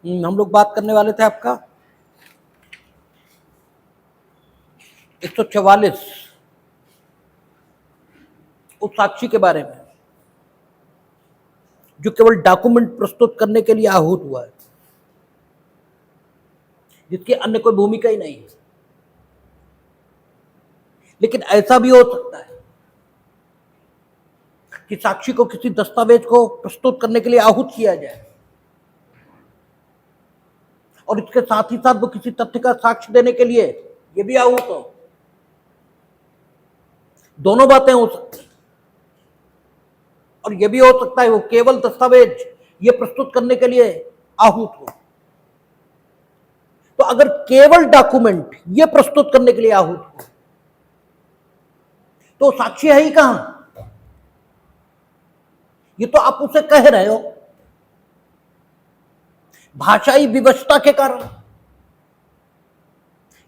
हम लोग बात करने वाले थे आपका 144 उस साक्षी के बारे में जो केवल डॉक्यूमेंट प्रस्तुत करने के लिए आहूत हुआ है, जिसकी अन्य कोई भूमिका ही नहीं है। लेकिन ऐसा भी हो सकता है कि साक्षी को किसी दस्तावेज को प्रस्तुत करने के लिए आहूत किया जाए और इसके साथ ही साथ वो किसी तथ्य का साक्ष्य देने के लिए ये भी आहूत हो। दोनों बातें हो सकती हैं। और यह भी हो सकता है वो केवल दस्तावेज ये प्रस्तुत करने के लिए आहूत हो। तो अगर केवल डॉक्यूमेंट ये प्रस्तुत करने के लिए आहूत हो तो साक्षी है ही कहां? ये तो आप उसे कह रहे हो भाषाई विवशता के कारण,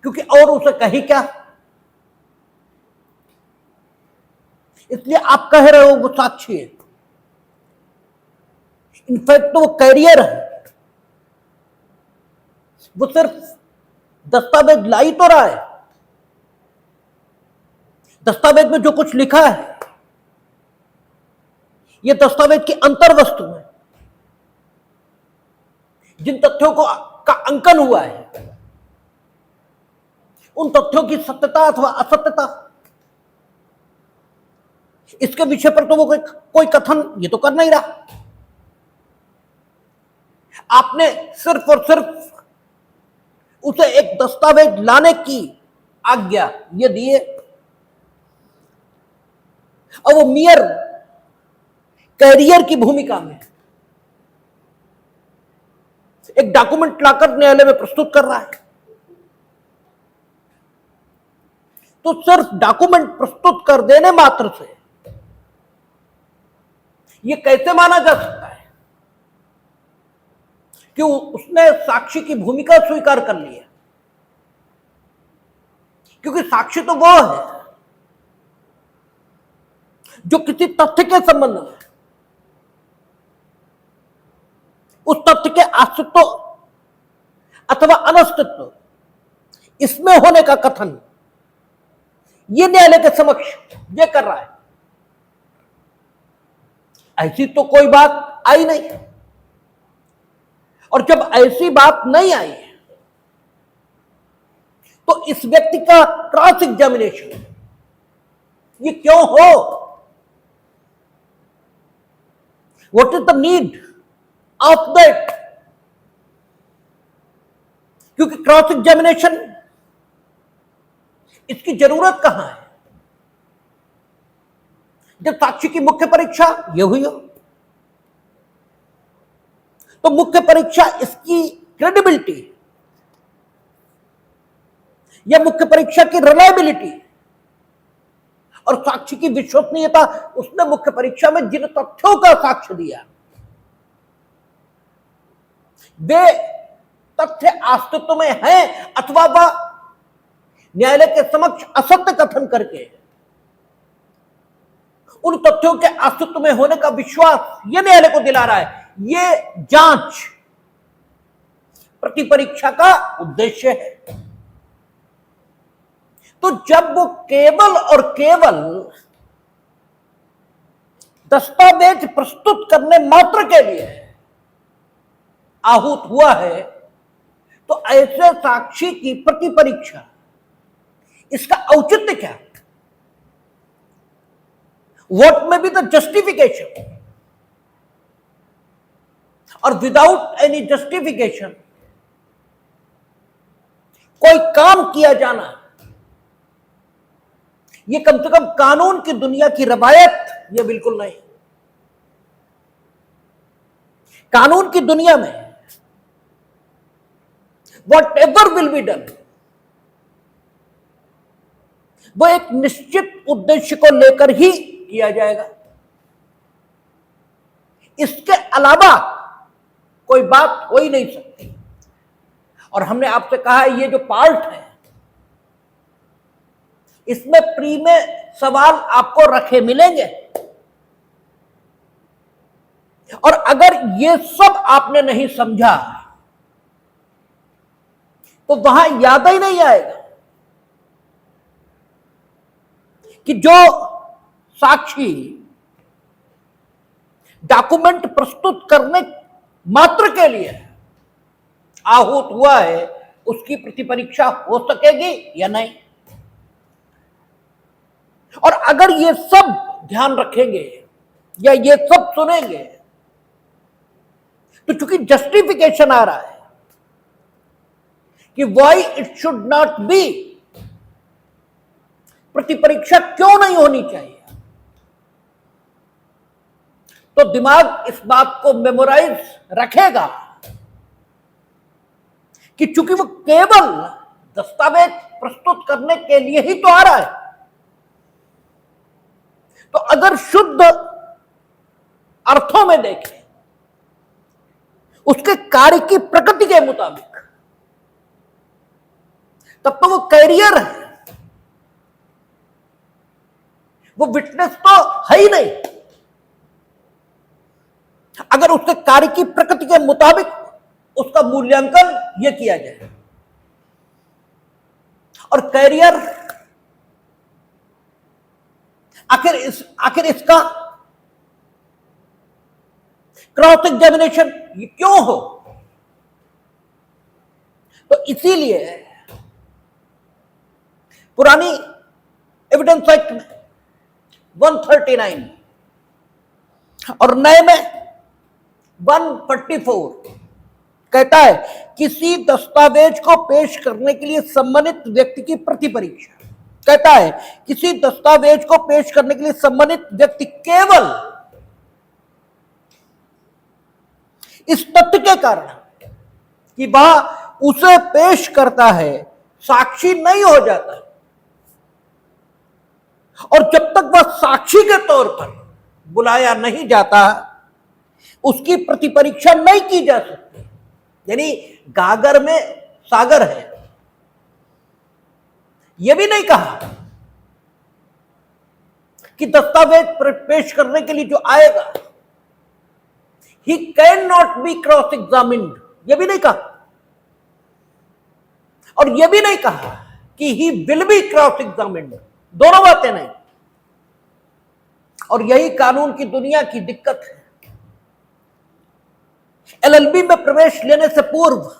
क्योंकि और उसे कही क्या, इसलिए आप कह रहे हो वो साक्षी है। इनफैक्ट तो वो कैरियर है, वो सिर्फ दस्तावेज ला ही तो रहा है। दस्तावेज में जो कुछ लिखा है ये दस्तावेज की अंतर वस्तु है। जिन तथ्यों का अंकन हुआ है उन तथ्यों की सत्यता अथवा असत्यता, इसके विषय पर तो वो कोई कथन ये तो कर नहीं रहा। आपने सिर्फ और सिर्फ उसे एक दस्तावेज लाने की आज्ञा ये दी है और वो मियर कैरियर की भूमिका में एक डॉक्यूमेंट लाकर न्यायालय में प्रस्तुत कर रहा है। तो सिर्फ डॉक्यूमेंट प्रस्तुत कर देने मात्र से ये कैसे माना जा सकता है कि उसने साक्षी की भूमिका स्वीकार कर ली है? क्योंकि साक्षी तो वो है जो किसी तथ्य के संबंध में उस तथ्य के अस्तित्व अथवा अनस्तित्व इसमें होने का कथन ये न्यायालय के समक्ष ये कर रहा है। ऐसी तो कोई बात आई नहीं, और जब ऐसी बात नहीं आई तो इस व्यक्ति का क्रॉस एग्जामिनेशन ये क्यों हो? What is the need of that? क्योंकि क्रॉस एग्जामिनेशन इसकी जरूरत कहां है जब साक्षी की मुख्य परीक्षा ये हुई हो? तो मुख्य परीक्षा इसकी क्रेडिबिलिटी या मुख्य परीक्षा की रिलायबिलिटी और साक्षी की विश्वसनीयता, उसने मुख्य परीक्षा में जिन तथ्यों का साक्ष्य दिया वे तथ्य अस्तित्व में हैं अथवा वह न्यायालय के समक्ष असत्य कथन करके उन तथ्यों के अस्तित्व में होने का विश्वास यह न्यायालय को दिला रहा है। यह जांच प्रतिपरीक्षा का उद्देश्य है। तो जब वो केवल और केवल दस्तावेज प्रस्तुत करने मात्र के लिए आहूत हुआ है तो ऐसे साक्षी की प्रतिपरीक्षा इसका औचित्य क्या? What may be the justification? और विदाउट एनी जस्टिफिकेशन कोई काम किया जाना ये कम से कम कानून की दुनिया की रवायत ये बिल्कुल नहीं। कानून की दुनिया में what ever will be done वो एक निश्चित उद्देश्य को लेकर ही किया जाएगा। इसके अलावा कोई बात हो ही नहीं सकती। और हमने आपसे कहा है ये जो पार्ट है इसमें प्री में सवाल आपको रखे मिलेंगे, और अगर ये सब आपने नहीं समझा तो वहां याद ही नहीं आएगा कि जो साक्षी डॉक्यूमेंट प्रस्तुत करने मात्र के लिए आहूत हुआ है, उसकी प्रतिपरीक्षा हो सकेगी या नहीं। और अगर ये सब ध्यान रखेंगे या ये सब सुनेंगे, तो चूंकि जस्टिफिकेशन आ रहा है कि why it should not be, प्रतिपरीक्षा क्यों नहीं होनी चाहिए, तो दिमाग इस बात को मेमोराइज रखेगा कि चूंकि वो केवल दस्तावेज प्रस्तुत करने के लिए ही तो आ रहा है, तो अगर शुद्ध अर्थों में देखें, उसके कार्य की प्रकृति के मुताबिक, तब तो वो कैरियर है, वो विटनेस तो है ही नहीं। अगर उसके कार्य की प्रकृति के मुताबिक उसका मूल्यांकन यह किया जाए, और कैरियर आखिर इसका क्रॉस एग्जामिनेशन ये क्यों हो, तो इसीलिए पुरानी एविडेंस एक्ट में 139 और नए में 144 कहता है किसी दस्तावेज को पेश करने के लिए संबंधित व्यक्ति की प्रतिपरीक्षा, कहता है किसी दस्तावेज को पेश करने के लिए संबंधित व्यक्ति केवल इस तथ्य के कारण कि वह उसे पेश करता है, साक्षी नहीं हो जाता, और जब तक वह साक्षी के तौर पर बुलाया नहीं जाता, उसकी प्रतिपरीक्षा नहीं की जा सकती। यानी गागर में सागर है, यह भी नहीं कहा कि दस्तावेज पेश करने के लिए जो आएगा he can not be cross examined, यह भी नहीं कहा, और यह भी नहीं कहा कि he will be cross examined, दोनों बातें नहीं। और यही कानून की दुनिया की दिक्कत है। एलएलबी में प्रवेश लेने से पूर्व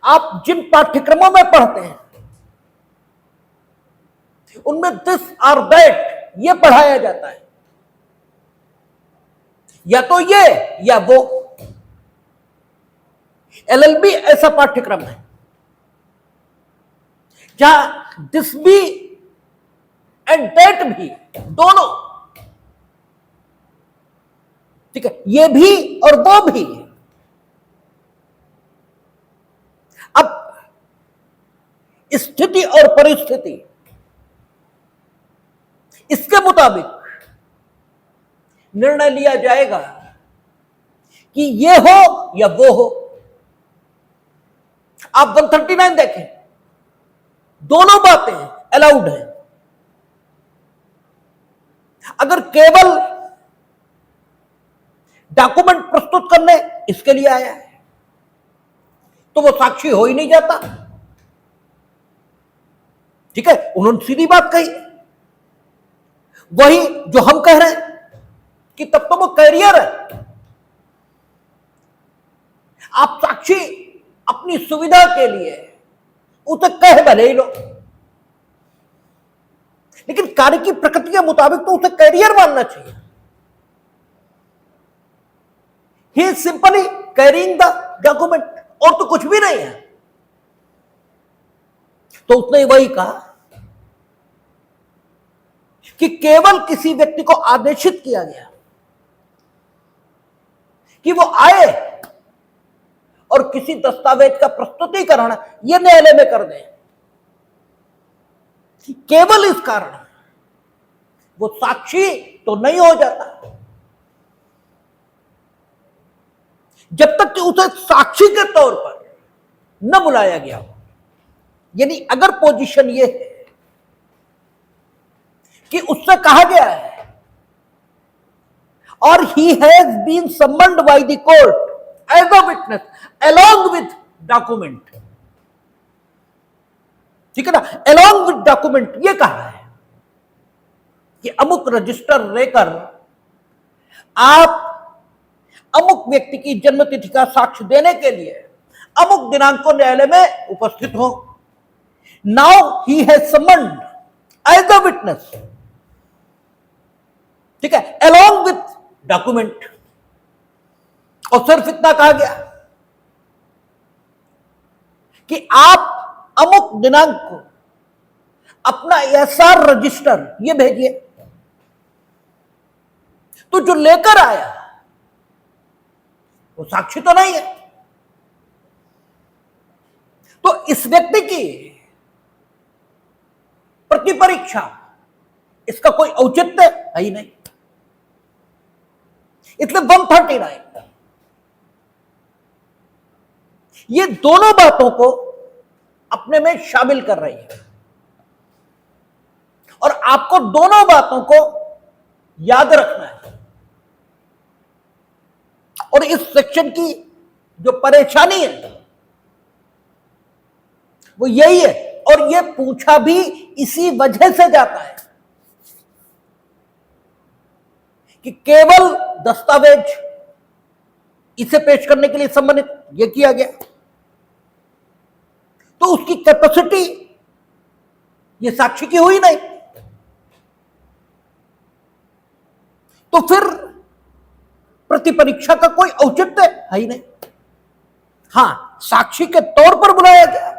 आप जिन पाठ्यक्रमों में पढ़ते हैं उनमें दिस और दैट ये पढ़ाया जाता है, या तो ये या वो। एलएलबी ऐसा पाठ्यक्रम है जहां दिस भी एंड दैट भी, दोनों, ठीक है, ये भी और वो भी। अब स्थिति और परिस्थिति इसके मुताबिक निर्णय लिया जाएगा कि ये हो या वो हो। आप 139 देखें, दोनों बातें अलाउड है। अगर केवल डॉक्यूमेंट प्रस्तुत करने इसके लिए आया है तो वो साक्षी हो ही नहीं जाता, ठीक है, उन्होंने सीधी बात कही। वही जो हम कह रहे हैं कि तब तो वो कैरियर है। आप साक्षी अपनी सुविधा के लिए उसे कह भले ही लो, लेकिन कार्य की प्रकृति के मुताबिक तो उसे कैरियर मानना चाहिए। He is simply carrying the document, और तो कुछ भी नहीं है। तो उसने वही कहा कि केवल किसी व्यक्ति को आदेशित किया गया कि वो आए और किसी दस्तावेज का प्रस्तुतिकरण यह न्यायालय में कर दे, केवल इस कारण वो साक्षी तो नहीं हो जाता जब तक कि उसे साक्षी के तौर पर न बुलाया गया हो। यानी अगर पोजीशन ये है कि उससे कहा गया है और he has been summoned by the court as a witness along with document, ठीक है ना, अलोंग विद डॉक्यूमेंट, ये कहा है कि अमुक रजिस्टर लेकर आप अमुक व्यक्ति की जन्मतिथि का साक्ष्य देने के लिए अमुक दिनांक को न्यायालय में उपस्थित हो। Now he has summoned as a witness, ठीक है, अलोंग विथ डॉक्यूमेंट। और सिर्फ इतना कहा गया कि आप अमुक दिनांक को अपना एसआर रजिस्टर ये भेजिए। तो जो लेकर आया वो साक्षी तो नहीं है, तो इस व्यक्ति की प्रतिपरीक्षा, इसका कोई औचित्य है ही नहीं। इसलिए 139 ये दोनों बातों को अपने में शामिल कर रही है और आपको दोनों बातों को याद रखना है। और इस सेक्शन की जो परेशानी है वो यही है, और ये पूछा भी इसी वजह से जाता है कि केवल दस्तावेज इसे पेश करने के लिए सम्मानित ये किया गया, तो उसकी कैपेसिटी ये साक्षी की हुई नहीं। तो फिर प्रतिपरीक्षा का कोई औचित्य है ही नहीं। हां, साक्षी के तौर पर बुलाया गया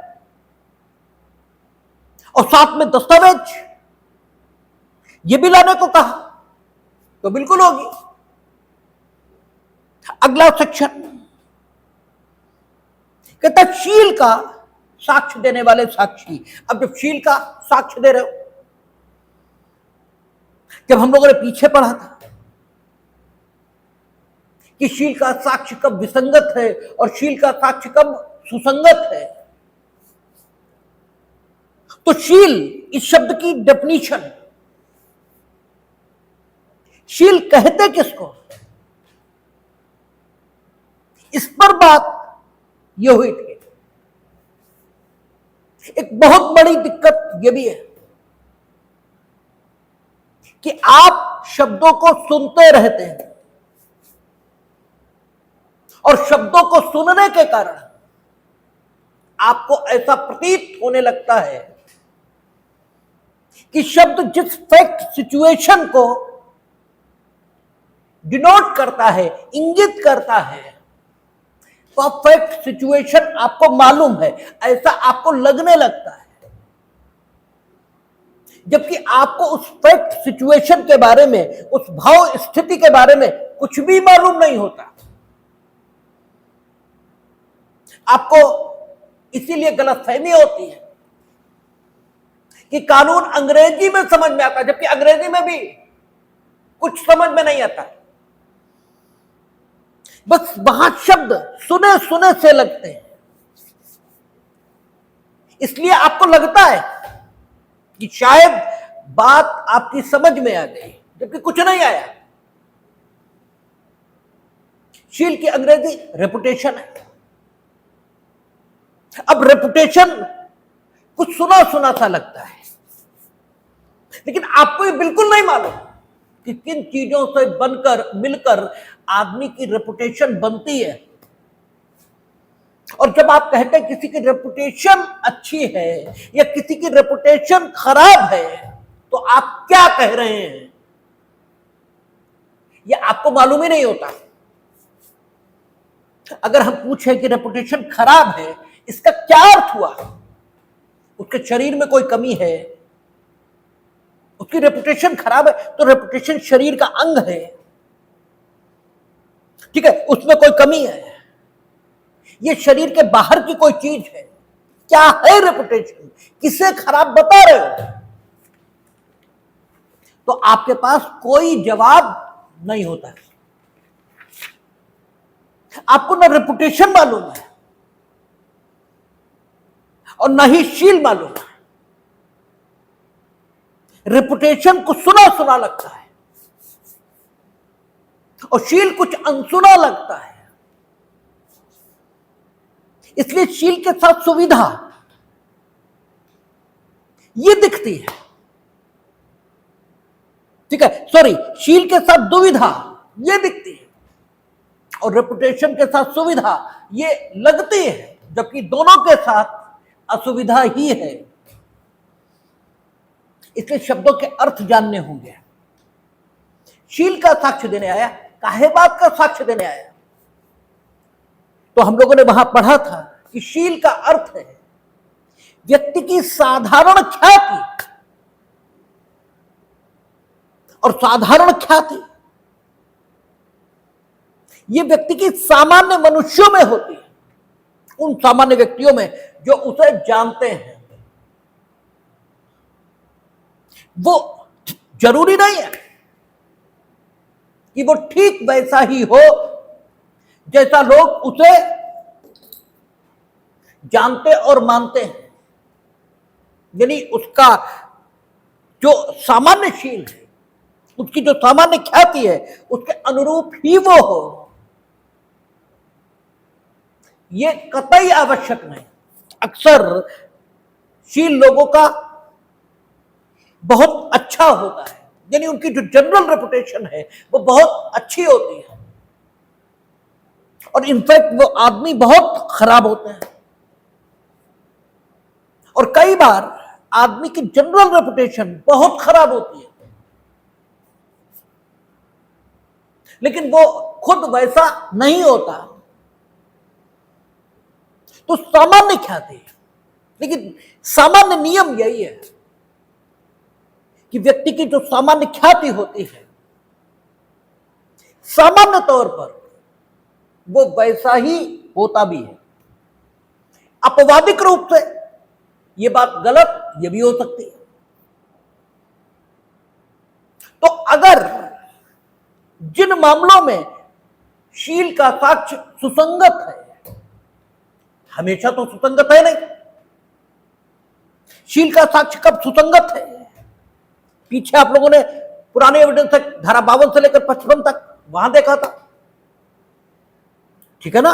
और साथ में दस्तावेज ये भी लाने को कहा तो बिल्कुल होगी। अगला सेक्शन कहता शील का साक्ष्य देने वाले साक्षी। अब जब शील का साक्ष्य दे रहे हो, जब हम लोगों ने पीछे पढ़ा था कि शील का साक्ष्य कब विसंगत है और शील का साक्ष्य कब सुसंगत है, तो शील इस शब्द की डेफिनेशन, शील कहते किसको, इस पर बात यह हुई थी। एक बहुत बड़ी दिक्कत यह भी है कि आप शब्दों को सुनते रहते हैं और शब्दों को सुनने के कारण आपको ऐसा प्रतीत होने लगता है कि शब्द जिस फैक्ट सिचुएशन को डिनोट करता है, इंगित करता है, परफेक्ट सिचुएशन आपको मालूम है, ऐसा आपको लगने लगता है, जबकि आपको उस फैक्ट सिचुएशन के बारे में, उस भाव स्थिति के बारे में कुछ भी मालूम नहीं होता। आपको इसीलिए गलतफहमी होती है कि कानून अंग्रेजी में समझ में आता है, जबकि अंग्रेजी में भी कुछ समझ में नहीं आता। बस वहां शब्द सुने सुने से लगते हैं, इसलिए आपको लगता है कि शायद बात आपकी समझ में आ गई, जबकि कुछ नहीं आया। शील की अंग्रेजी रेपुटेशन है। अब रेपुटेशन कुछ सुना सुना सा लगता है, लेकिन आपको ये बिल्कुल नहीं मालूम कि किन चीजों से बनकर मिलकर आदमी की रेपुटेशन बनती है। और जब आप कहते हैं किसी की रेपुटेशन अच्छी है या किसी की रेपुटेशन खराब है, तो आप क्या कह रहे हैं यह आपको मालूम ही नहीं होता। अगर हम पूछें कि रेपुटेशन खराब है, इसका क्या अर्थ हुआ, उसके शरीर में कोई कमी है, उसकी रेपुटेशन खराब है, तो रेपुटेशन शरीर का अंग है, ठीक है, उसमें कोई कमी है, ये शरीर के बाहर की कोई चीज है। क्या है रेपुटेशन, किसे खराब बता रहे हो, तो आपके पास कोई जवाब नहीं होता है। आपको ना रेपुटेशन मालूम है और ना ही शील मालूम है। रेपुटेशन कुछ सुना सुना लगता है और शील कुछ अनसुना लगता है। इसलिए शील के साथ सुविधा ये दिखती है, ठीक है, सॉरी, शील के साथ दुविधा ये दिखती है और रेपुटेशन के साथ सुविधा ये लगती है, जबकि दोनों के साथ असुविधा ही है। इसलिए शब्दों के अर्थ जानने होंगे। शील का साक्ष्य देने आया, काहे बात का साक्ष्य देने आया? तो हम लोगों ने वहां पढ़ा था कि शील का अर्थ है व्यक्ति की साधारण ख्याति, और साधारण ख्याति ये व्यक्ति की सामान्य मनुष्यों में होती है, उन सामान्य व्यक्तियों में जो उसे जानते हैं। वो जरूरी नहीं है कि वो ठीक वैसा ही हो जैसा लोग उसे जानते और मानते हैं, यानी उसका जो सामान्य शील है, उसकी जो सामान्य ख्याति है, उसके अनुरूप ही वो हो, ये कतई आवश्यक नहीं। अक्सर शील लोगों का बहुत अच्छा होता है, यानी उनकी जो जनरल रेपुटेशन है वो बहुत अच्छी होती है, और इनफैक्ट वो आदमी बहुत खराब होते हैं। और कई बार आदमी की जनरल रेपुटेशन बहुत खराब होती है, लेकिन वो खुद वैसा नहीं होता। तो सामान्य ख्याति, लेकिन सामान्य नियम यही है कि व्यक्ति की जो सामान्य ख्याति होती है, सामान्य तौर पर वो वैसा ही होता भी है। अपवादिक रूप से ये बात गलत ये भी हो सकती है। तो अगर जिन मामलों में शील का साक्ष्य सुसंगत है, हमेशा तो सुसंगत है नहीं, शील का साक्ष्य कब सुसंगत है? पीछे आप लोगों ने पुराने एविडेंस तक धारा 52 से लेकर 55 तक वहां देखा था, ठीक है ना?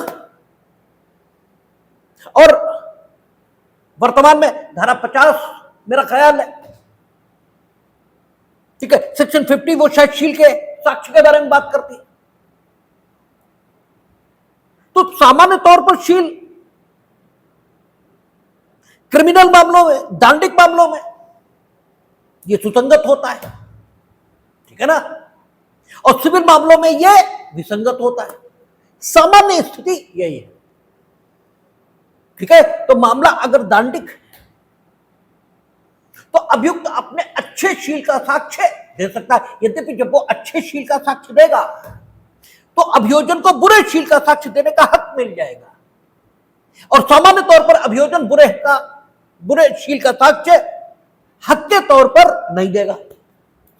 और वर्तमान में धारा 50 मेरा ख्याल है, ठीक है, सेक्शन 50 वो शायद शील के साक्ष्य के बारे में बात करती है। तो सामान्य तौर पर शील क्रिमिनल मामलों में, दांडिक मामलों में ये सुसंगत होता है, ठीक है ना, और सिविल मामलों में ये विसंगत होता है। सामान्य स्थिति यही है, ठीक है। तो मामला अगर दांडिक है तो अभियुक्त अपने अच्छे शील का साक्ष्य दे सकता है। यद्यपि जब वो अच्छे शील का साक्ष्य देगा तो अभियोजन को बुरे शील का साक्ष्य देने का हक मिल जाएगा, और सामान्य तौर पर अभियोजन बुरे शील का साक्ष्य हक के तौर पर नहीं देगा।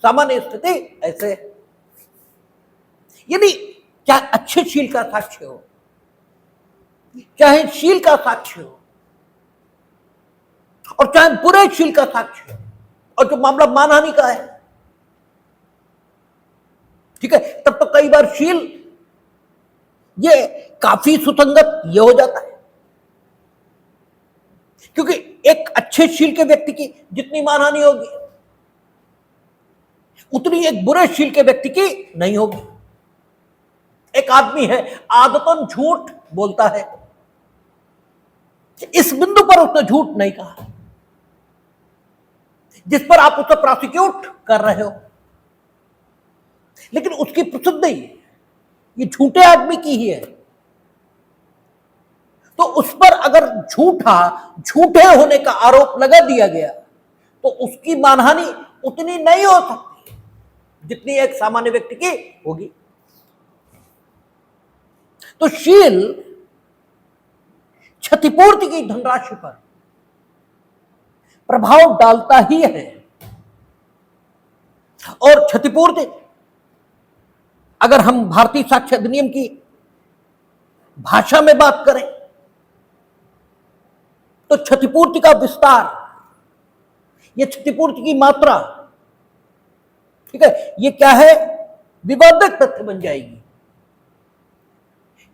सामान्य स्थिति ऐसे, यानी चाहे अच्छे शील का साक्ष्य हो, चाहे शील का साक्ष्य हो, और चाहे बुरे शील का साक्ष्य हो, और जो मामला मानहानि का है, ठीक है, तब तो कई बार शील ये काफी सुसंगत ये हो जाता है, क्योंकि एक अच्छे शील के व्यक्ति की जितनी मानहानि होगी उतनी एक बुरे शील के व्यक्ति की नहीं होगी। एक आदमी है आदतन झूठ बोलता है, इस बिंदु पर उसने झूठ नहीं कहा जिस पर आप उसे प्रोसिक्यूट कर रहे हो, लेकिन उसकी प्रसिद्धि ये झूठे आदमी की ही है, तो उस पर अगर झूठे होने का आरोप लगा दिया गया तो उसकी मानहानि उतनी नहीं हो सकती जितनी एक सामान्य व्यक्ति की होगी। तो शील क्षतिपूर्ति की धनराशि पर प्रभाव डालता ही है, और क्षतिपूर्ति अगर हम भारतीय साक्ष्य अधिनियम की भाषा में बात करें तो क्षतिपूर्ति का विस्तार, यह क्षतिपूर्ति की मात्रा, ठीक है, ये क्या है, विवादित तथ्य बन जाएगी।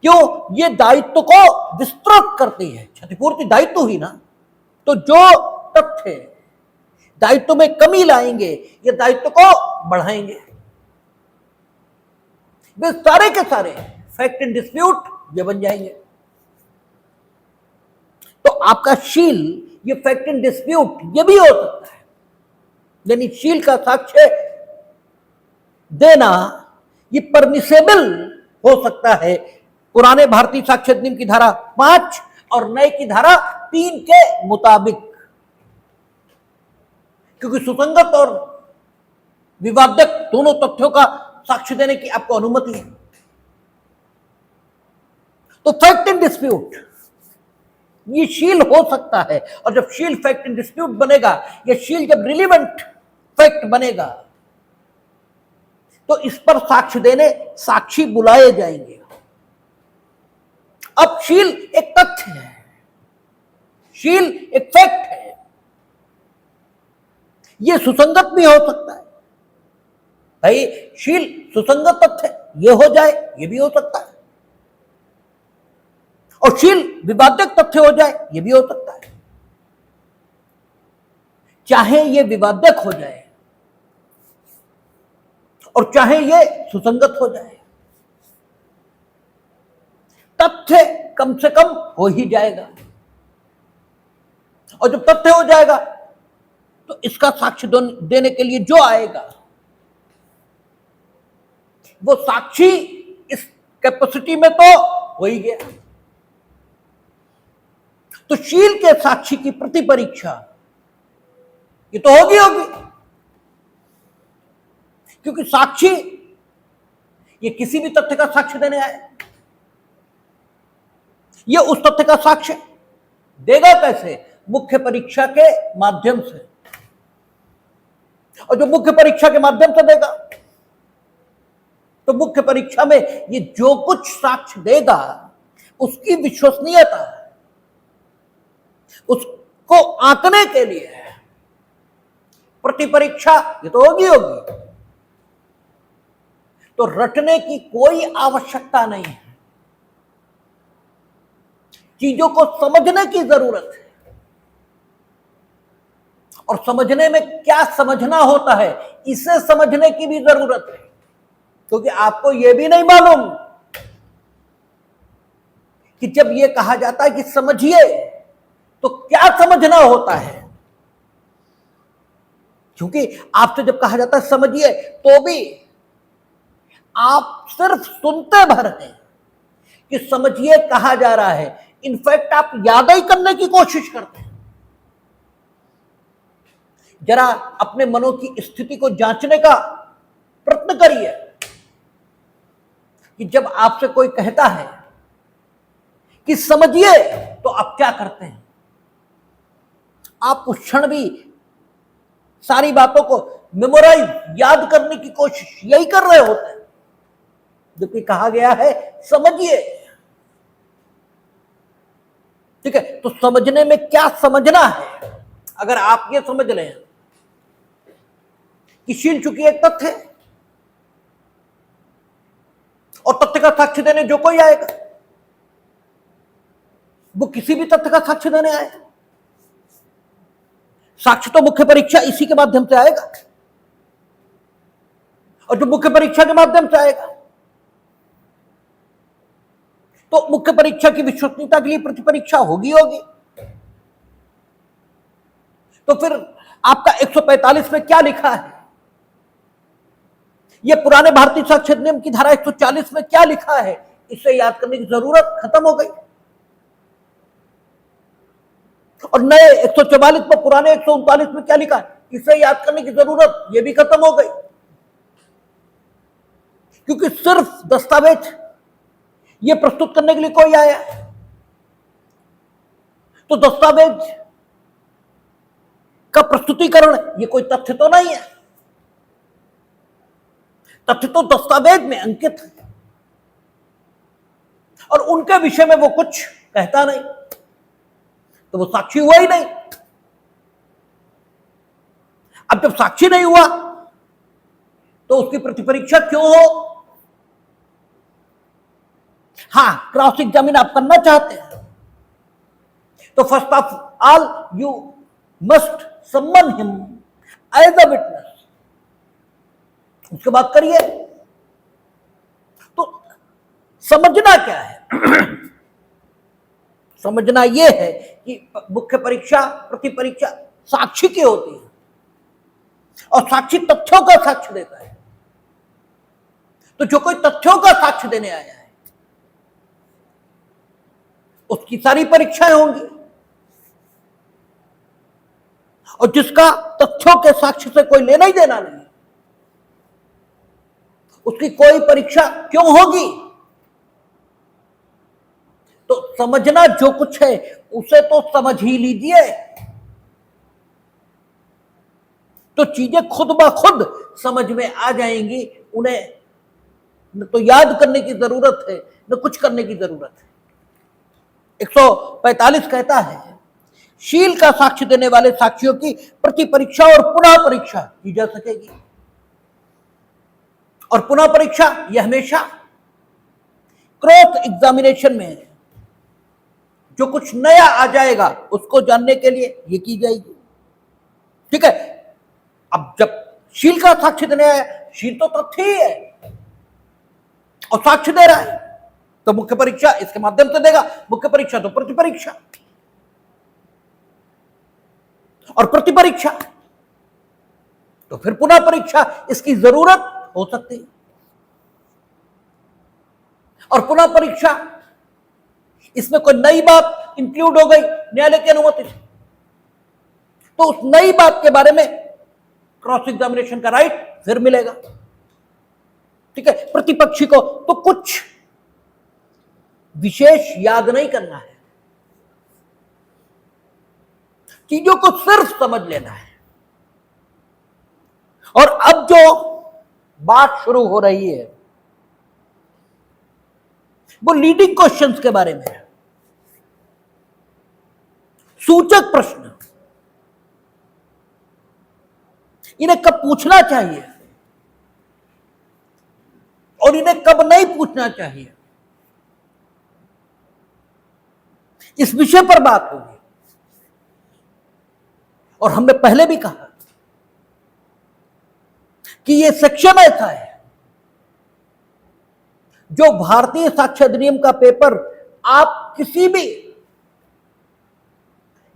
क्यों? ये दायित्व को विस्तृत करती है। क्षतिपूर्ति दायित्व हुई ना, तो जो तथ्य दायित्व में कमी लाएंगे ये दायित्व को बढ़ाएंगे। वे सारे के सारे फैक्ट इन डिस्प्यूट ये बन जाएंगे। तो आपका शील ये फैक्ट इन डिस्प्यूट ये भी हो सकता है, यानी शील का साक्ष्य देना ये परमिसेबल हो सकता है पुराने भारतीय साक्ष्य अधिनियम की धारा 5 और नए की धारा 3 के मुताबिक, क्योंकि सुसंगत और विवादक दोनों तथ्यों का साक्ष्य देने की आपको अनुमति है। तो फैक्ट इन डिस्प्यूट ये शील हो सकता है, और जब शील फैक्ट इन डिस्प्यूट बनेगा, ये शील जब रिलीवेंट फैक्ट बनेगा, तो इस पर साक्ष्य देने साक्षी बुलाए जाएंगे। अब शील एक तथ्य है, शील एक फैक्ट है, यह सुसंगत भी हो सकता है। भाई शील सुसंगत तथ्य ये हो जाए, ये भी हो सकता है, और शील विवादक तथ्य हो जाए, ये भी हो सकता है। चाहे ये विवादक हो जाए और चाहे ये सुसंगत हो जाए, तथ्य कम से कम हो ही जाएगा, और जब तथ्य हो जाएगा तो इसका साक्ष्य देने के लिए जो आएगा वो साक्षी इस कैपेसिटी में तो हो ही गया। तो शील के साक्षी की प्रति परीक्षा ये तो होगी, क्योंकि साक्षी ये किसी भी तथ्य का साक्ष्य देने आए, ये उस तथ्य का साक्ष्य देगा कैसे? मुख्य परीक्षा के माध्यम से, और जो मुख्य परीक्षा के माध्यम से देगा, तो मुख्य परीक्षा में ये जो कुछ साक्ष्य देगा उसकी विश्वसनीयता, उसको आंकने के लिए प्रतिपरीक्षा ये तो होगी। तो रटने की कोई आवश्यकता नहीं है, चीजों को समझने की जरूरत है, और समझने में क्या समझना होता है इसे समझने की भी जरूरत है, क्योंकि आपको यह भी नहीं मालूम कि जब यह कहा जाता है कि समझिए तो क्या समझना होता है। क्योंकि आपसे जब कहा जाता है समझिए, तो भी आप सिर्फ सुनते भर हैं कि समझिए कहा जा रहा है, इनफैक्ट आप याद ही करने की कोशिश करते हैं। जरा अपने मनों की स्थिति को जांचने का प्रयत्न करिए कि जब आपसे कोई कहता है कि समझिए तो आप क्या करते हैं? आप उस क्षण भी सारी बातों को मेमोराइज याद करने की कोशिश यही कर रहे होते हैं, जबकि कहा गया है समझिए। ठीक है, तो समझने में क्या समझना है? अगर आप ये समझ लें कि शील चूंकि एक तथ्य है, और तथ्य का साक्ष्य देने जो कोई आएगा वो किसी भी तथ्य का साक्ष्य देने आए, साक्ष्य तो मुख्य परीक्षा इसी के माध्यम से आएगा, और जो मुख्य परीक्षा के माध्यम से आएगा तो मुख्य परीक्षा की विश्वसनीयता के लिए प्रतिपरीक्षा होगी। तो फिर आपका 145 में क्या लिखा है, यह पुराने भारतीय साक्ष्य अधिनियम की धारा 140 में क्या लिखा है, इसे याद करने की जरूरत खत्म हो गई। और नए 144 में पुराने 139 में क्या लिखा है, इसे याद करने की जरूरत यह भी खत्म हो गई, क्योंकि सिर्फ दस्तावेज ये प्रस्तुत करने के लिए कोई आया, तो दस्तावेज का प्रस्तुतिकरण ये कोई तथ्य तो नहीं है, तथ्य तो दस्तावेज में अंकित है, और उनके विषय में वो कुछ कहता नहीं, तो वो साक्षी हुआ ही नहीं। अब जब साक्षी नहीं हुआ तो उसकी प्रतिपरीक्षा क्यों हो? हाँ, क्रॉस एग्जामिन आप करना चाहते हैं तो first of all you must सम्मन हिम एज अ विटनेस, उसके बाद करिए। तो समझना क्या है? समझना यह है कि मुख्य परीक्षा, प्रति परीक्षा साक्षी की होती है और साक्षी तथ्यों का साक्ष्य देता है। तो जो कोई तथ्यों का साक्ष्य देने आया है उसकी सारी परीक्षाएं होंगी, और जिसका तथ्यों के साक्ष्य से कोई लेना ही देना नहीं उसकी कोई परीक्षा क्यों होगी? तो समझना जो कुछ है उसे तो समझ ही लीजिए, तो चीजें खुद ब खुद समझ में आ जाएंगी। उन्हें न तो याद करने की जरूरत है न कुछ करने की जरूरत है। 145 कहता है, शील का साक्ष्य देने वाले साक्षियों की प्रति परीक्षा और पुनः परीक्षा की जा सकेगी। और पुनः परीक्षा यह हमेशा क्रॉस एग्जामिनेशन में है, जो कुछ नया आ जाएगा उसको जानने के लिए यह की जाएगी। ठीक है, अब जब शील का साक्ष्य देने आया, शील तो तथ्य ही है और साक्ष्य दे रहा है, तो मुख्य परीक्षा इसके माध्यम से देगा। मुख्य परीक्षा तो प्रति परीक्षा, और प्रति परीक्षा तो फिर पुनः परीक्षा इसकी जरूरत हो सकती है। और पुनः परीक्षा इसमें कोई नई बात इंक्लूड हो गई न्यायालय की अनुमति से, तो उस नई बात के बारे में क्रॉस एग्जामिनेशन का राइट फिर मिलेगा। ठीक है, प्रतिपक्षी को तो कुछ विशेष याद नहीं करना है, चीजों को सिर्फ समझ लेना है। और अब जो बात शुरू हो रही है वो लीडिंग क्वेश्चंस के बारे में है। सूचक प्रश्न, इन्हें कब पूछना चाहिए और इन्हें कब नहीं पूछना चाहिए, इस विषय पर बात होगी। और हमने पहले भी कहा कि यह सेक्शन ऐसा है जो भारतीय साक्ष्य अधिनियम का पेपर आप किसी भी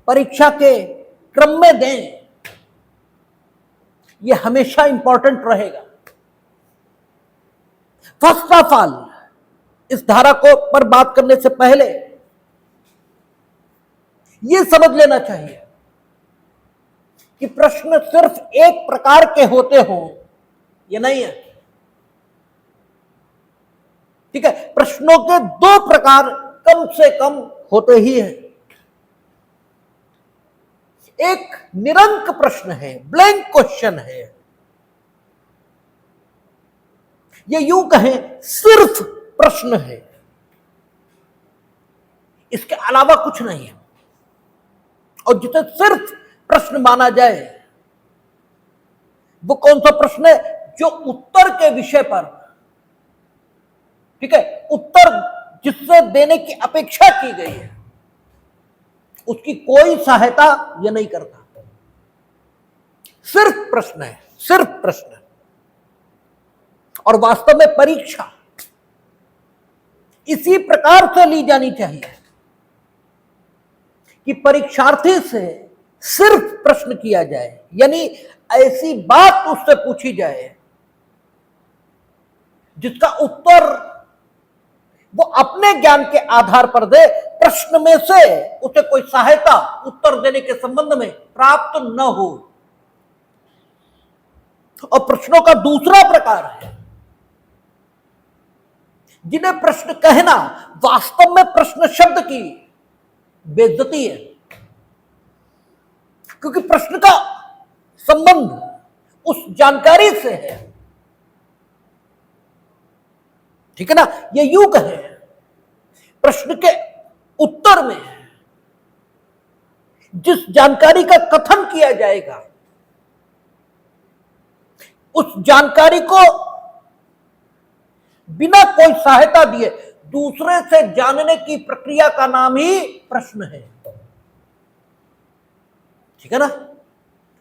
परीक्षा के क्रम में दें, यह हमेशा इंपॉर्टेंट रहेगा। फर्स्ट ऑफ ऑल, इस धारा को पर बात करने से पहले यह समझ लेना चाहिए कि प्रश्न सिर्फ एक प्रकार के होते हों ये नहीं है। ठीक है, प्रश्नों के दो प्रकार कम से कम होते ही हैं। एक निरंक प्रश्न है, ब्लैंक क्वेश्चन है, ये यूं कहें सिर्फ प्रश्न है, इसके अलावा कुछ नहीं है। और जिसे सिर्फ प्रश्न माना जाए वो कौन सा प्रश्न है? जो उत्तर के विषय पर, ठीक है, उत्तर जिससे देने की अपेक्षा की गई है उसकी कोई सहायता यह नहीं करता। सिर्फ प्रश्न है, सिर्फ प्रश्न। और वास्तव में परीक्षा इसी प्रकार से ली जानी चाहिए कि परीक्षार्थी से सिर्फ प्रश्न किया जाए, यानी ऐसी बात उससे पूछी जाए जिसका उत्तर वो अपने ज्ञान के आधार पर दे, प्रश्न में से उसे कोई सहायता उत्तर देने के संबंध में प्राप्त न हो। और प्रश्नों का दूसरा प्रकार है जिन्हें प्रश्न कहना वास्तव में प्रश्न शब्द की बेइज्जती है, क्योंकि प्रश्न का संबंध उस जानकारी से है। ठीक है ना, ये यूं कहे प्रश्न के उत्तर में जिस जानकारी का कथन किया जाएगा उस जानकारी को बिना कोई सहायता दिए दूसरे से जानने की प्रक्रिया का नाम ही प्रश्न है। ठीक है ना?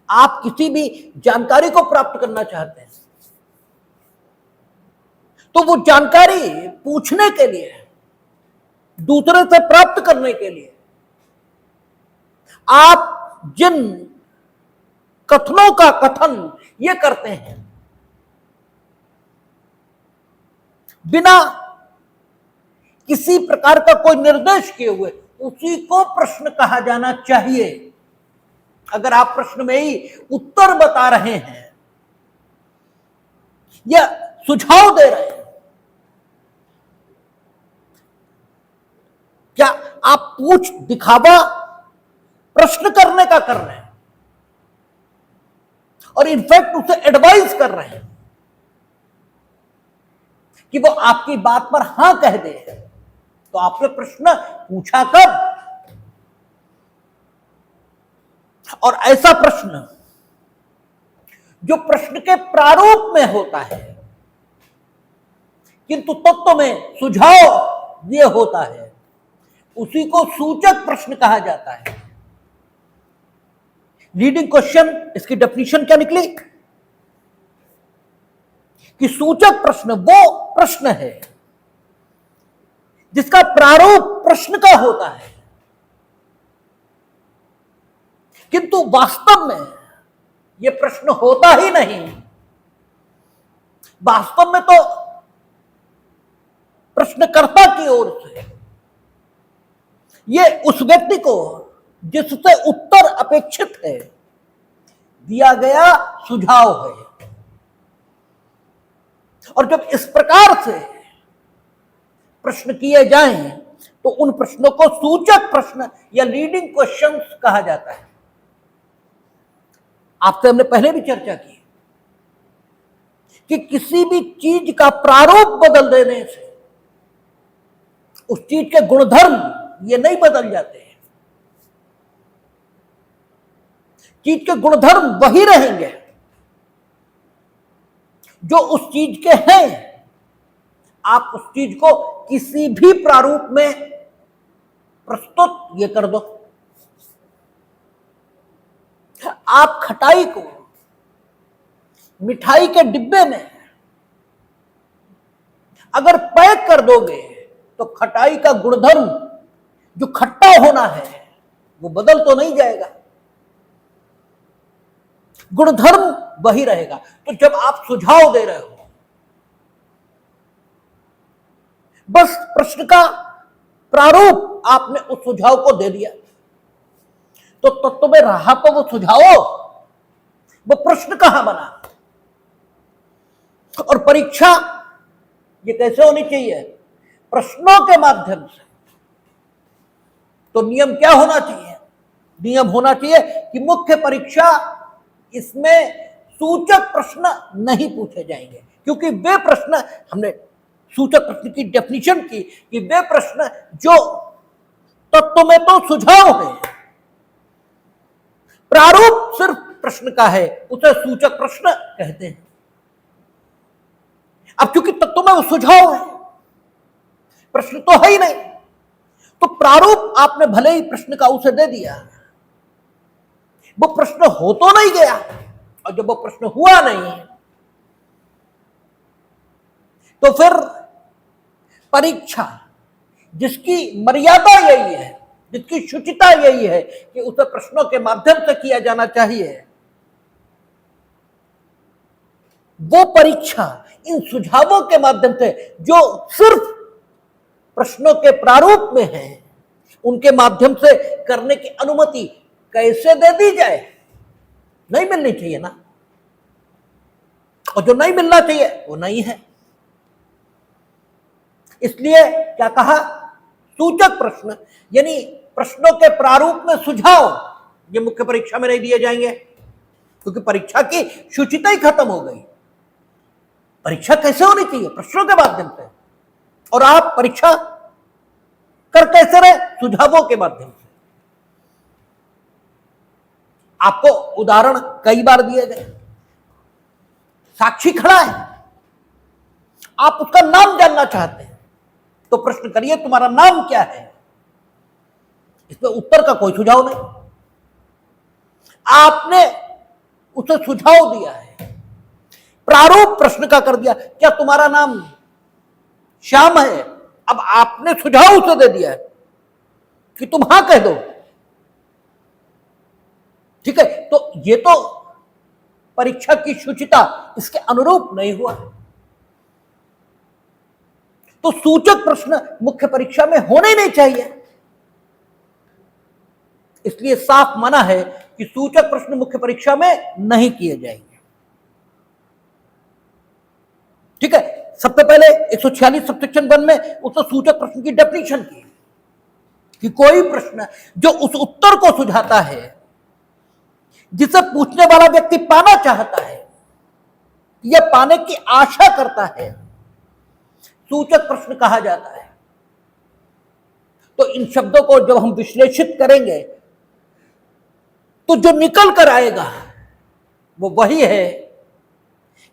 आप किसी भी जानकारी को प्राप्त करना चाहते हैं तो वो जानकारी पूछने के लिए, दूसरे से प्राप्त करने के लिए आप जिन कथनों का कथन ये करते हैं, बिना किसी प्रकार का कोई निर्देश किए हुए, उसी को प्रश्न कहा जाना चाहिए। अगर आप प्रश्न में ही उत्तर बता रहे हैं या सुझाव दे रहे हैं, क्या आप पूछ दिखावा प्रश्न करने का कर रहे हैं और इनफैक्ट उसे एडवाइस कर रहे हैं कि वो आपकी बात पर हां कह दे, तो आपने प्रश्न पूछा कब? और ऐसा प्रश्न जो प्रश्न के प्रारूप में होता है किंतु तत्व में सुझाव ये होता है, उसी को सूचक प्रश्न कहा जाता है। लीडिंग क्वेश्चन, इसकी डेफिनेशन क्या निकली कि सूचक प्रश्न वो प्रश्न है जिसका प्रारूप प्रश्न का होता है किंतु वास्तव में यह प्रश्न होता ही नहीं। वास्तव में तो प्रश्नकर्ता की ओर से यह उस व्यक्ति को जिससे उत्तर अपेक्षित है दिया गया सुझाव है। और जब इस प्रकार से प्रश्न किए जाएं तो उन प्रश्नों को सूचक प्रश्न या लीडिंग क्वेश्चंस कहा जाता है। आपसे हमने पहले भी चर्चा की कि किसी भी चीज का प्रारूप बदल देने से उस चीज के गुणधर्म ये नहीं बदल जाते हैं। चीज के गुणधर्म वही रहेंगे जो उस चीज के हैं। आप उस चीज को किसी भी प्रारूप में प्रस्तुत ये कर दो। आप खटाई को मिठाई के डिब्बे में अगर पैक कर दोगे तो खटाई का गुणधर्म जो खट्टा होना है वो बदल तो नहीं जाएगा, गुणधर्म वही रहेगा। तो जब आप सुझाव दे रहे हो, बस प्रश्न का प्रारूप आपने उस सुझाव को दे दिया, तो तत्व में रहा तो वो सुझाव, वो प्रश्न कहां बना। और परीक्षा ये कैसे होनी चाहिए? प्रश्नों के माध्यम से। तो नियम क्या होना चाहिए? नियम होना चाहिए कि मुख्य परीक्षा इसमें सूचक प्रश्न नहीं पूछे जाएंगे, क्योंकि वे प्रश्न, हमने सूचक प्रश्न की डेफिनेशन की कि वे प्रश्न जो तत्व में तो सुझाव है, प्रारूप सिर्फ प्रश्न का है, उसे सूचक प्रश्न कहते हैं। अब क्योंकि तत्व में वो सुझाव है, प्रश्न तो है ही नहीं, तो प्रारूप आपने भले ही प्रश्न का उसे दे दिया, वो प्रश्न हो तो नहीं गया। और जब वो प्रश्न हुआ नहीं तो फिर परीक्षा जिसकी मर्यादा यही है, जिसकी शुचिता यही है कि उसे प्रश्नों के माध्यम से किया जाना चाहिए, वो परीक्षा इन सुझावों के माध्यम से जो सिर्फ प्रश्नों के प्रारूप में है, उनके माध्यम से करने की अनुमति कैसे दे दी जाए? नहीं मिलनी चाहिए ना। और जो नहीं मिलना चाहिए वो नहीं है। इसलिए क्या कहा? सूचक प्रश्न, यानी प्रश्नों के प्रारूप में सुझाव ये मुख्य परीक्षा में नहीं दिए जाएंगे, क्योंकि परीक्षा की शुचिता ही खत्म हो गई। परीक्षा कैसे होनी चाहिए? प्रश्नों के माध्यम से। और आप परीक्षा कर कैसे रहे? सुझावों के माध्यम से। आपको उदाहरण कई बार दिए गए। साक्षी खड़ा है, आप उसका नाम जानना चाहते हैं, तो प्रश्न करिए तुम्हारा नाम क्या है, इसमें उत्तर का कोई सुझाव नहीं। आपने उसे सुझाव दिया है, प्रारूप प्रश्न का कर दिया, क्या तुम्हारा नाम श्याम है, अब आपने सुझाव उसे दे दिया है कि तुम हां कह दो, ठीक है, तो ये तो परीक्षा की शुचिता इसके अनुरूप नहीं हुआ। तो सूचक प्रश्न मुख्य परीक्षा में होने ही नहीं चाहिए, इसलिए साफ मना है कि सूचक प्रश्न मुख्य परीक्षा में नहीं किए जाएंगे। ठीक है, सबसे पहले 146 सबसेक्शन 1 में उसने सूचक प्रश्न की डेफिनेशन की कि कोई प्रश्न जो उस उत्तर को सुझाता है जिसे पूछने वाला व्यक्ति पाना चाहता है या पाने की आशा करता है, सूचक प्रश्न कहा जाता है। तो इन शब्दों को जब हम विश्लेषित करेंगे तो जो निकल कर आएगा वो वही है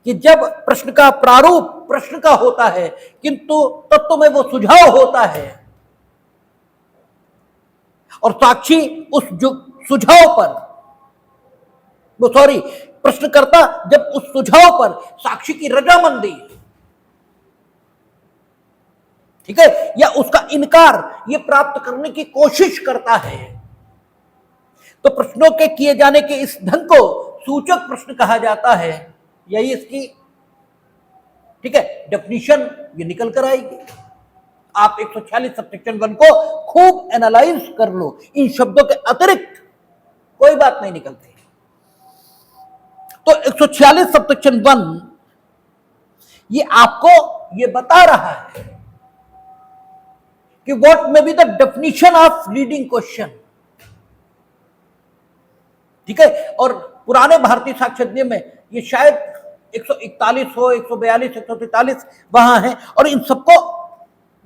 कि जब प्रश्न का प्रारूप प्रश्न का होता है किंतु तत्व में वो सुझाव होता है और साक्षी उस जो सुझाव पर, वो सॉरी प्रश्नकर्ता जब उस सुझाव पर साक्षी की रजामंदी, ठीक है, या उसका इनकार ये प्राप्त करने की कोशिश करता है, तो प्रश्नों के किए जाने के इस ढंग को सूचक प्रश्न कहा जाता है। यही इसकी, ठीक है, डेफिनेशन ये निकल कर आएगी। आप 146 सबसेक्शन 1 को खूब एनालाइज कर लो, इन शब्दों के अतिरिक्त कोई बात नहीं निकलती। तो 146 सबसेक्शन 1 ये आपको ये बता रहा है कि what may be the definition of leading question, ठीक है, और पुराने भारतीय साक्षर नियम में ये शायद 141 हो, 142, 143 वहां है, और इन सबको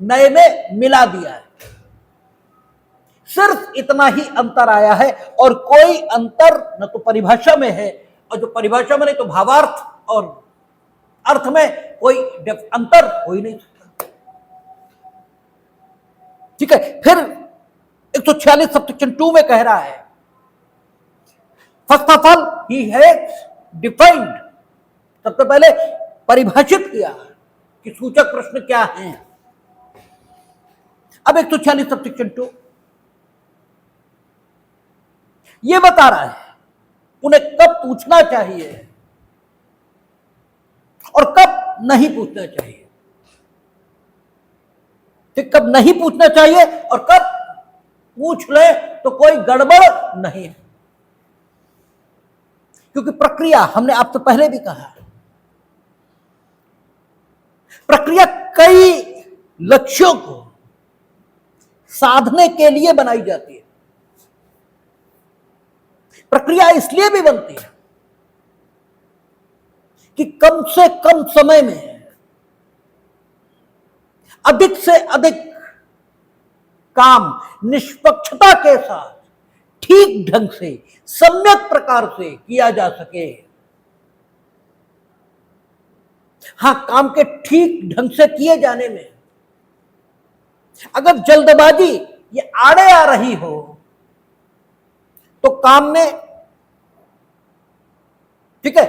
नए में मिला दिया है। सिर्फ इतना ही अंतर आया है और कोई अंतर न तो परिभाषा में है, और जो परिभाषा में नहीं तो भावार्थ और अर्थ में कोई अंतर हो ही नहीं सकता। ठीक है, फिर 146 सबसेक्शन 2 में कह रहा है, first of all he has defined, सबसे पहले परिभाषित किया कि सूचक प्रश्न क्या हैं। अब 146 सबसेक्शन 2 यह बता रहा है उन्हें कब पूछना चाहिए और कब नहीं पूछना चाहिए, ठीक, कब नहीं पूछना चाहिए और कब पूछ ले तो कोई गड़बड़ नहीं है। क्योंकि प्रक्रिया, हमने आपसे पहले भी कहा, प्रक्रिया कई लक्ष्यों को साधने के लिए बनाई जाती है। प्रक्रिया इसलिए भी बनती है कि कम से कम समय में अधिक से अधिक काम निष्पक्षता के साथ ठीक ढंग से सम्यक प्रकार से किया जा सके। हां, काम के ठीक ढंग से किए जाने में अगर जल्दबाजी ये आड़े आ रही हो तो काम में, ठीक है,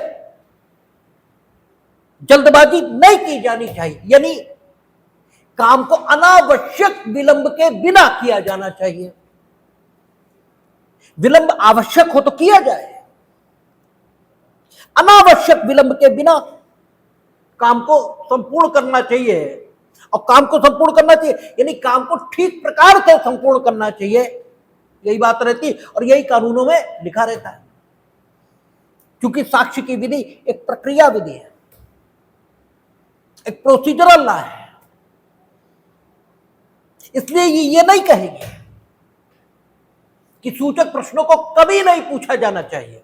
जल्दबाजी नहीं की जानी चाहिए, यानी काम को अनावश्यक विलंब के बिना किया जाना चाहिए। विलंब आवश्यक हो तो किया जाए, अनावश्यक विलंब के बिना काम को संपूर्ण करना चाहिए। और काम को संपूर्ण करना चाहिए यानी काम को ठीक प्रकार से संपूर्ण करना चाहिए, यही बात रहती और यही कानूनों में लिखा रहता है। क्योंकि साक्ष्य की विधि एक प्रक्रिया विधि है, एक प्रोसीजरल लॉ है, इसलिए ये नहीं कहेंगे कि सूचक प्रश्नों को कभी नहीं पूछा जाना चाहिए।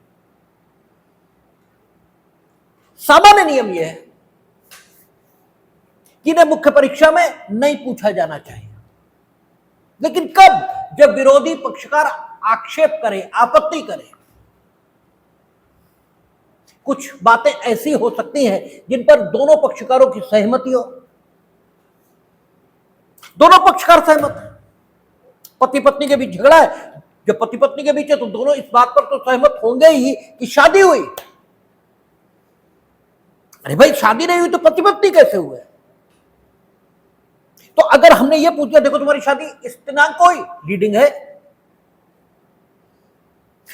सामान्य नियम यह है कि इन्हें मुख्य परीक्षा में नहीं पूछा जाना चाहिए, लेकिन कब? जब विरोधी पक्षकार आक्षेप करे, आपत्ति करे। कुछ बातें ऐसी हो सकती हैं जिन पर दोनों पक्षकारों की सहमति हो, दोनों पक्षकार सहमत हैं। पति पत्नी के बीच झगड़ा है, जब पति पत्नी के बीच है तो दोनों इस बात पर तो सहमत होंगे ही कि शादी हुई। अरे भाई शादी नहीं हुई तो पति पत्नी कैसे हुए? तो अगर हमने ये पूछ लिया देखो तुम्हारी शादी इस दिनांक को हुई, लीडिंग है,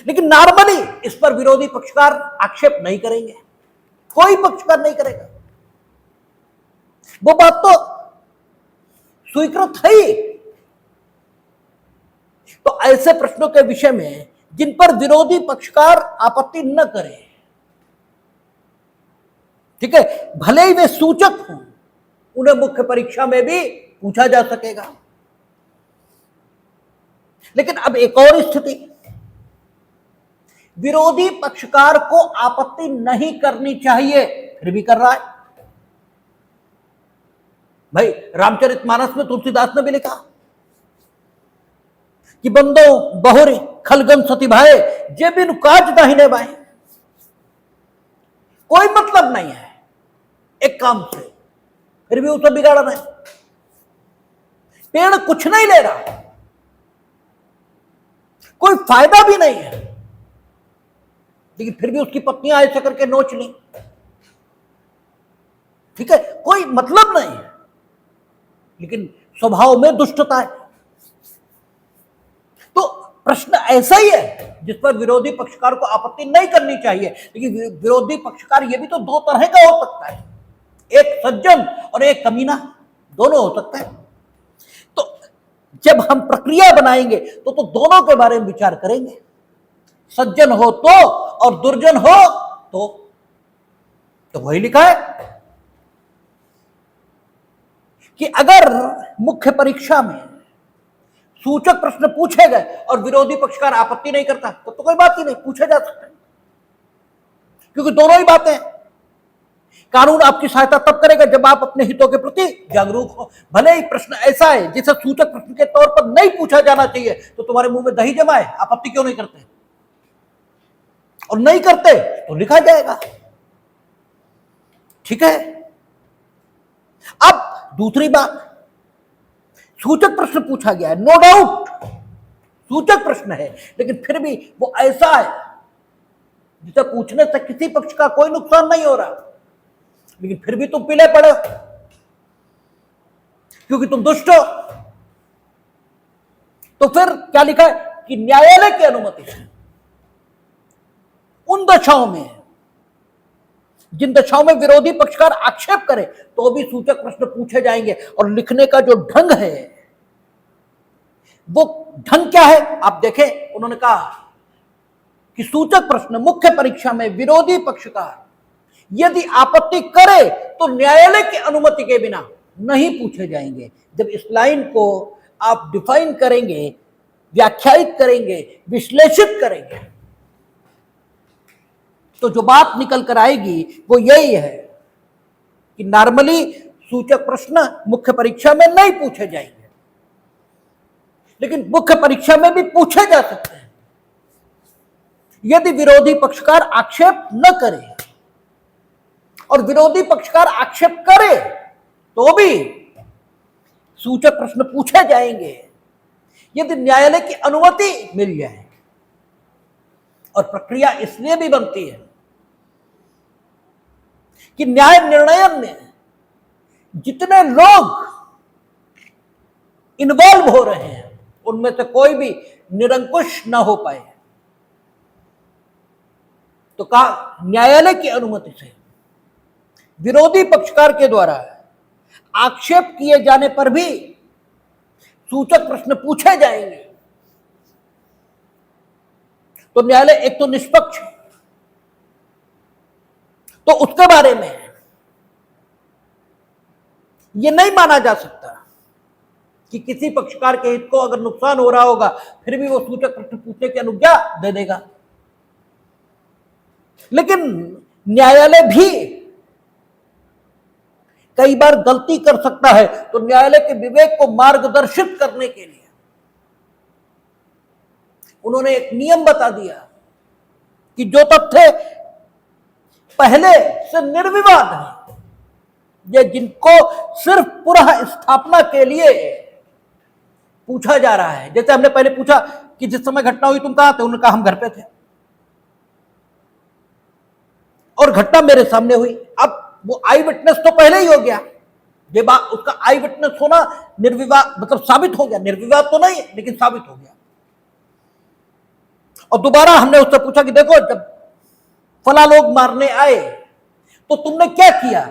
लेकिन नॉर्मली इस पर विरोधी पक्षकार आक्षेप नहीं करेंगे, कोई पक्षकार नहीं करेगा, वो बात तो स्वीकृत है ही। तो ऐसे प्रश्नों के विषय में जिन पर विरोधी पक्षकार आपत्ति न करे, ठीक है, भले ही वे सूचक हों, उन्हें मुख्य परीक्षा में भी पूछा जा सकेगा। लेकिन अब एक और स्थिति, विरोधी पक्षकार को आपत्ति नहीं करनी चाहिए, फिर भी कर रहा है। भाई रामचरितमानस में तुलसीदास ने भी लिखा कि बंदो बहुरे खलगन सती भाए, जे बिन काज दाहिने बाएं। कोई मतलब नहीं है एक काम से, फिर भी उसे बिगाड़ रहे हैं। पेड़ कुछ नहीं ले रहा, कोई फायदा भी नहीं है, लेकिन फिर भी उसकी पत्नियां ऐसा करके नोच ली, ठीक है, कोई मतलब नहीं है, लेकिन स्वभाव में दुष्टता है। तो प्रश्न ऐसा ही है जिस पर विरोधी पक्षकार को आपत्ति नहीं करनी चाहिए, लेकिन विरोधी पक्षकार ये भी तो दो तरह का हो सकता है, एक सज्जन और एक कमीना, दोनों हो सकता है। तो जब हम प्रक्रिया बनाएंगे तो दोनों के बारे में विचार करेंगे, सज्जन हो तो और दुर्जन हो तो वही लिखा है कि अगर मुख्य परीक्षा में सूचक प्रश्न पूछे गए और विरोधी पक्षकार आपत्ति नहीं करता तो कोई बात ही नहीं, पूछे जा सकते हैं, क्योंकि दोनों ही बातें हैं। कानून आपकी सहायता तब करेगा जब आप अपने हितों के प्रति जागरूक हो। भले ही प्रश्न ऐसा है जिसे सूचक प्रश्न के तौर पर नहीं पूछा जाना चाहिए, तो तुम्हारे मुंह में दही जमा है, आपत्ति क्यों नहीं करते? और नहीं करते तो लिखा जाएगा, ठीक है। अब दूसरी बात, सूचक प्रश्न पूछा गया है, नो डाउट सूचक प्रश्न है, लेकिन फिर भी वो ऐसा है जिसे पूछने से किसी पक्ष का कोई नुकसान नहीं हो रहा, लेकिन फिर भी तुम पीले पड़े क्योंकि तुम दुष्ट हो। तो फिर क्या लिखा है कि न्यायालय की अनुमति से उन दशाओं में, जिन दशाओं में विरोधी पक्षकार आक्षेप करे तो भी सूचक प्रश्न पूछे जाएंगे। और लिखने का जो ढंग है वो ढंग क्या है आप देखें, उन्होंने कहा कि सूचक प्रश्न मुख्य परीक्षा में विरोधी पक्षकार यदि आपत्ति करे तो न्यायालय की अनुमति के बिना नहीं पूछे जाएंगे। जब इस लाइन को आप डिफाइन करेंगे, व्याख्यायित करेंगे, विश्लेषित करेंगे, तो जो बात निकल कर आएगी वो यही है कि नॉर्मली सूचक प्रश्न मुख्य परीक्षा में नहीं पूछे जाएंगे, लेकिन मुख्य परीक्षा में भी पूछे जा सकते हैं यदि विरोधी पक्षकार आक्षेप न करे। और विरोधी पक्षकार आक्षेप करे तो भी सूचक प्रश्न पूछे जाएंगे यदि न्यायालय की अनुमति मिल जाए। और प्रक्रिया इसलिए भी बनती है कि न्याय निर्णय में जितने लोग इन्वॉल्व हो रहे हैं उनमें से कोई भी निरंकुश ना हो पाए। तो कहा न्यायालय की अनुमति से विरोधी पक्षकार के द्वारा आक्षेप किए जाने पर भी सूचक प्रश्न पूछे जाएंगे तो न्यायालय एक तो निष्पक्ष, तो उसके बारे में यह नहीं माना जा सकता कि किसी पक्षकार के हित को अगर नुकसान हो रहा होगा फिर भी वो सूचक प्रश्न पूछने की अनुज्ञा दे देगा। लेकिन न्यायालय भी कई बार गलती कर सकता है, तो न्यायालय के विवेक को मार्गदर्शित करने के लिए उन्होंने एक नियम बता दिया कि जो तथ्य पहले से निर्विवाद है, ये जिनको सिर्फ पुनः स्थापना के लिए पूछा जा रहा है। जैसे हमने पहले पूछा कि जिस समय घटना हुई तुम कहां थे, उन्होंने कहा हम घर पे थे, और घटना मेरे सामने हुई। अब वो आई विटनेस तो पहले ही हो गया, ये बात उसका आई विटनेस होना निर्विवाद मतलब साबित हो गया, निर्विवाद तो नहीं लेकिन साबित हो गया। और दोबारा हमने उससे पूछा कि देखो जब फला लोग मारने आए तो तुमने क्या किया,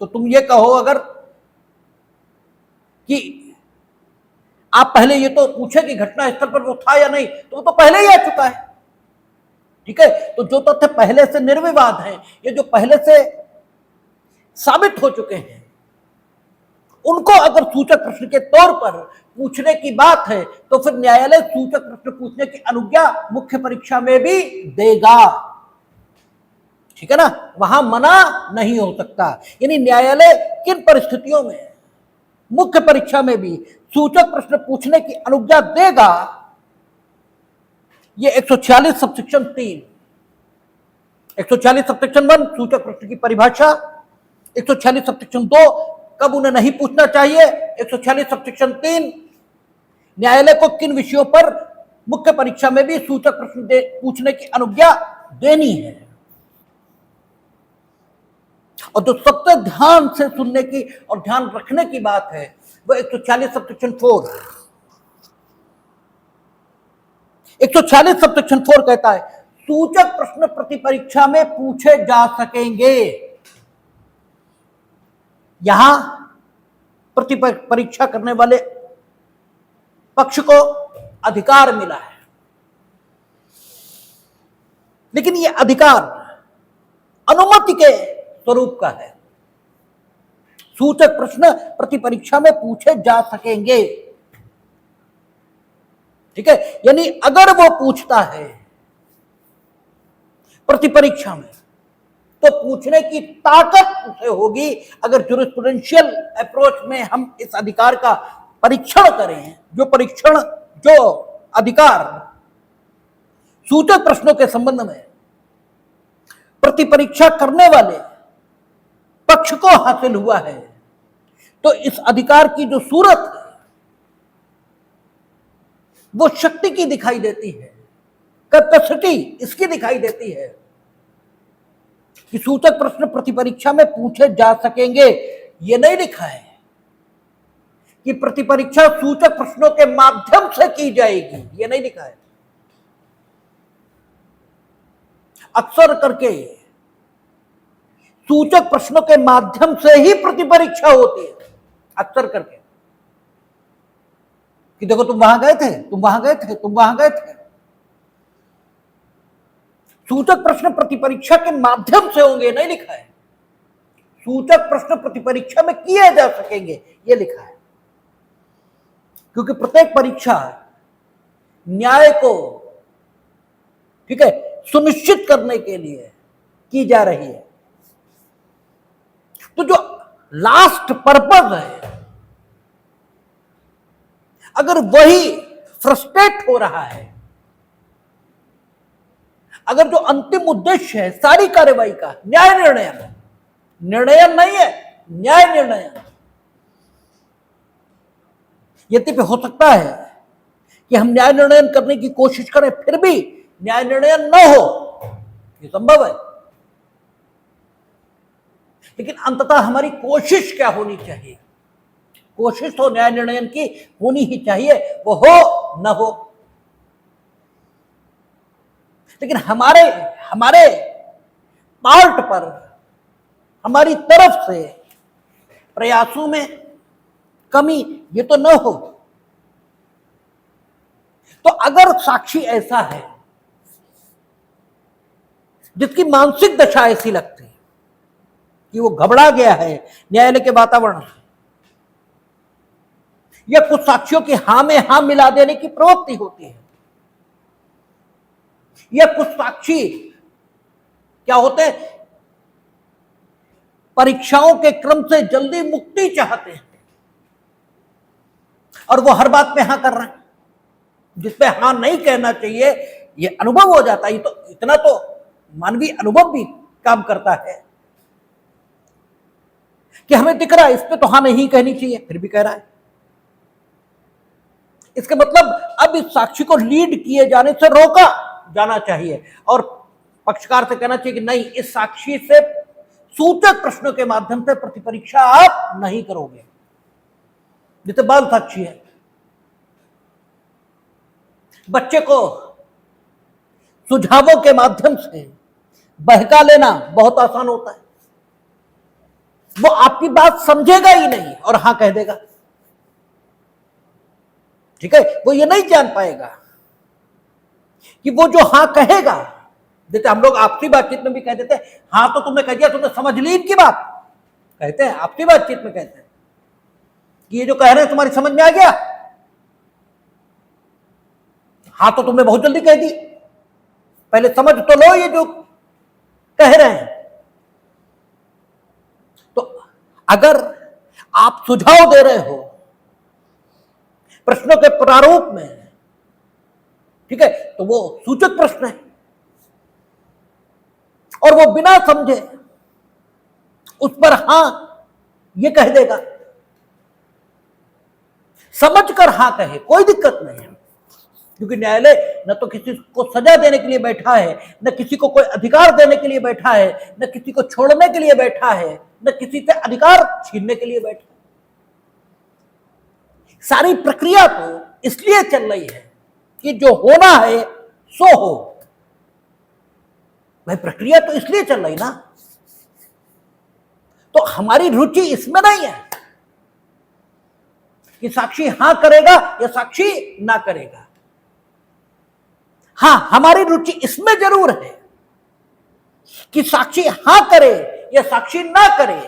तो तुम ये कहो अगर कि आप पहले ये तो पूछे कि घटना स्थल पर वो था या नहीं, तो वो तो पहले ही आ चुका है। ठीक है, तो जो तथ्य पहले से निर्विवाद है, ये जो पहले से साबित हो चुके हैं, उनको अगर सूचक प्रश्न के तौर पर पूछने की बात है तो फिर न्यायालय सूचक प्रश्न पूछने की अनुज्ञा मुख्य परीक्षा में भी देगा। ठीक है ना, वहां मना नहीं हो सकता। यानी न्यायालय किन परिस्थितियों में मुख्य परीक्षा में भी सूचक प्रश्न पूछने की अनुज्ञा देगा, ये 146 सबसेक्शन 3, 146 सबसेक्शन 1 सूचक प्रश्न की परिभाषा, 146 सबसेक्शन 2 कब उन्हें नहीं पूछना चाहिए, 146 सबसेक्शन 3 न्यायालय को किन विषयों पर मुख्य परीक्षा में भी सूचक प्रश्न पूछने की अनुज्ञा देनी है। और जो सबसे ध्यान से सुनने की और ध्यान रखने की बात है वो 140 सबसेक्शन 4, 140 सबसेक्शन 4 कहता है सूचक प्रश्न प्रतिपरीक्षा में पूछे जा सकेंगे। यहां प्रतिपरीक्षा करने वाले पक्ष को अधिकार मिला है, लेकिन यह अधिकार अनुमति के स्वरूप का है। सूचक प्रश्न प्रतिपरीक्षा में पूछे जा सकेंगे। ठीक है, यानी अगर वो पूछता है प्रतिपरीक्षा में तो पूछने की ताकत उसे होगी। अगर ज्यूरिस्प्रूडेंशियल अप्रोच में हम इस अधिकार का परीक्षण करें, जो अधिकार सूचक प्रश्नों के संबंध में प्रतिपरीक्षा करने वाले पक्ष को हासिल हुआ है, तो इस अधिकार की जो सूरत है वो शक्ति की दिखाई देती है, कैपेसिटी इसकी दिखाई देती है कि सूचक प्रश्न प्रतिपरीक्षा में पूछे जा सकेंगे। ये नहीं लिखा है कि प्रतिपरीक्षा सूचक प्रश्नों के माध्यम से की जाएगी, ये नहीं लिखा है। अक्सर करके सूचक प्रश्नों के माध्यम से ही प्रतिपरीक्षा होती है, अक्सर करके कि देखो तुम वहां गए थे, तुम वहां गए थे, तुम वहां गए थे। सूचक प्रश्न प्रतिपरीक्षा के माध्यम से होंगे, नहीं लिखा है। सूचक प्रश्न प्रतिपरीक्षा में किए जा सकेंगे, ये लिखा है। क्योंकि प्रत्येक परीक्षा न्याय को, ठीक है, सुनिश्चित करने के लिए की जा रही है। तो जो लास्ट पर्पस है, अगर वही फ्रस्ट्रेट हो रहा है, अगर जो अंतिम उद्देश्य है सारी कार्यवाही का न्याय निर्णय नहीं है, न्याय निर्णय, यद्यपि हो सकता है कि हम न्याय निर्णय करने की कोशिश करें फिर भी न्याय निर्णय न हो, ये संभव है, लेकिन अंततः हमारी कोशिश क्या होनी चाहिए? कोशिश तो न्याय निर्णय की होनी ही चाहिए, वो हो न हो, लेकिन हमारे पार्ट पर, हमारी तरफ से प्रयासों में कमी ये तो न हो। तो अगर साक्षी ऐसा है जिसकी मानसिक दशा ऐसी लगती है कि वो घबरा गया है न्यायालय के वातावरण से, या कुछ साक्षियों की हां में हां मिला देने की प्रवृत्ति होती है, या कुछ साक्षी क्या होते हैं, परीक्षाओं के क्रम से जल्दी मुक्ति चाहते हैं और वो हर बात में हां कर रहे हैं, जिसपे हां नहीं कहना चाहिए। ये अनुभव हो जाता है, ये तो इतना तो मानवीय अनुभव भी काम करता है कि हमें दिख रहा है इस पे तो हां नहीं कहनी चाहिए, फिर भी कह रहा है। इसके मतलब अब इस साक्षी को लीड किए जाने से रोका जाना चाहिए और पक्षकार से कहना चाहिए कि नहीं, इस साक्षी से सूचक प्रश्नों के माध्यम से प्रतिपरीक्षा आप नहीं करोगे। जैसे बाल साक्षी है, बच्चे को सुझावों के माध्यम से बहका लेना बहुत आसान होता है। वो आपकी बात समझेगा ही नहीं और हां कह देगा, ठीक है। वो ये नहीं जान पाएगा कि वो जो हां कहेगा, जैसे हम लोग आपसी बातचीत में भी कह देते हैं, हां तो तुमने कह दिया, तुमने समझ ली इनकी बात, कहते हैं आपसी बातचीत में कहते हैं कि ये जो कह रहे हैं तुम्हारी समझ में आ गया, हां तो तुमने बहुत जल्दी कह दी, पहले समझ तो लो ये जो कह रहे हैं। तो अगर आप सुझाव दे रहे हो प्रश्नों के प्रारूप में, ठीक है, तो वो सूचक प्रश्न है और वो बिना समझे उस पर हां ये कह देगा। समझकर हां कहे कोई दिक्कत नहीं है, क्योंकि न्यायालय न तो किसी को सजा देने के लिए बैठा है, न किसी को कोई अधिकार देने के लिए बैठा है, न किसी को छोड़ने के लिए बैठा है, न किसी से अधिकार छीनने के लिए बैठा है। सारी प्रक्रिया तो इसलिए चल रही है कि जो होना है सो हो। भाई प्रक्रिया तो इसलिए चल रही ना, तो हमारी रुचि इसमें नहीं है कि साक्षी हां करेगा या साक्षी ना करेगा। हां, हमारी रुचि इसमें जरूर है कि साक्षी हां करे या साक्षी ना करे,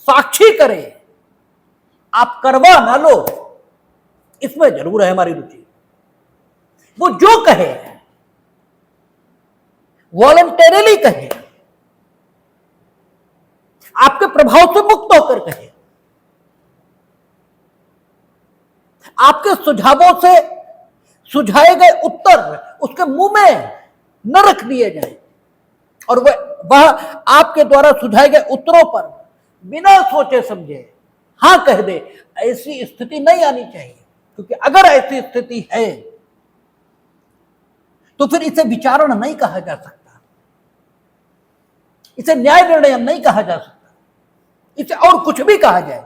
साक्षी करे, आप करवा ना लो, इसमें जरूर है हमारी रुचि। वो जो कहे वॉलंटरीली कहे, आपके प्रभाव से मुक्त होकर कहे, आपके सुझावों से सुझाए गए उत्तर उसके मुंह में न रख दिए जाए और वह आपके द्वारा सुझाए गए उत्तरों पर बिना सोचे समझे हां कह दे। ऐसी स्थिति नहीं आनी चाहिए, क्योंकि अगर ऐसी स्थिति है तो फिर इसे विचारण नहीं कहा जा सकता, इसे न्याय निर्णय नहीं कहा जा सकता, इसे और कुछ भी कहा जाए।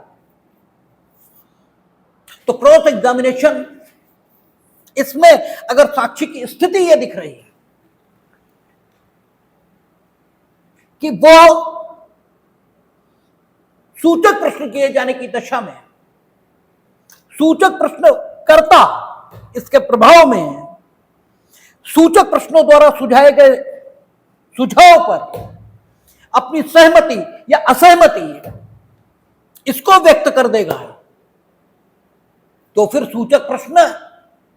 तो क्रॉस एग्जामिनेशन, इसमें अगर साक्षी की स्थिति यह दिख रही है कि वो सूचक प्रश्न किए जाने की दशा में सूचक प्रश्न करता, इसके प्रभाव में सूचक प्रश्नों द्वारा सुझाए गए सुझाव पर अपनी सहमति या असहमति इसको व्यक्त कर देगा, तो फिर सूचक प्रश्न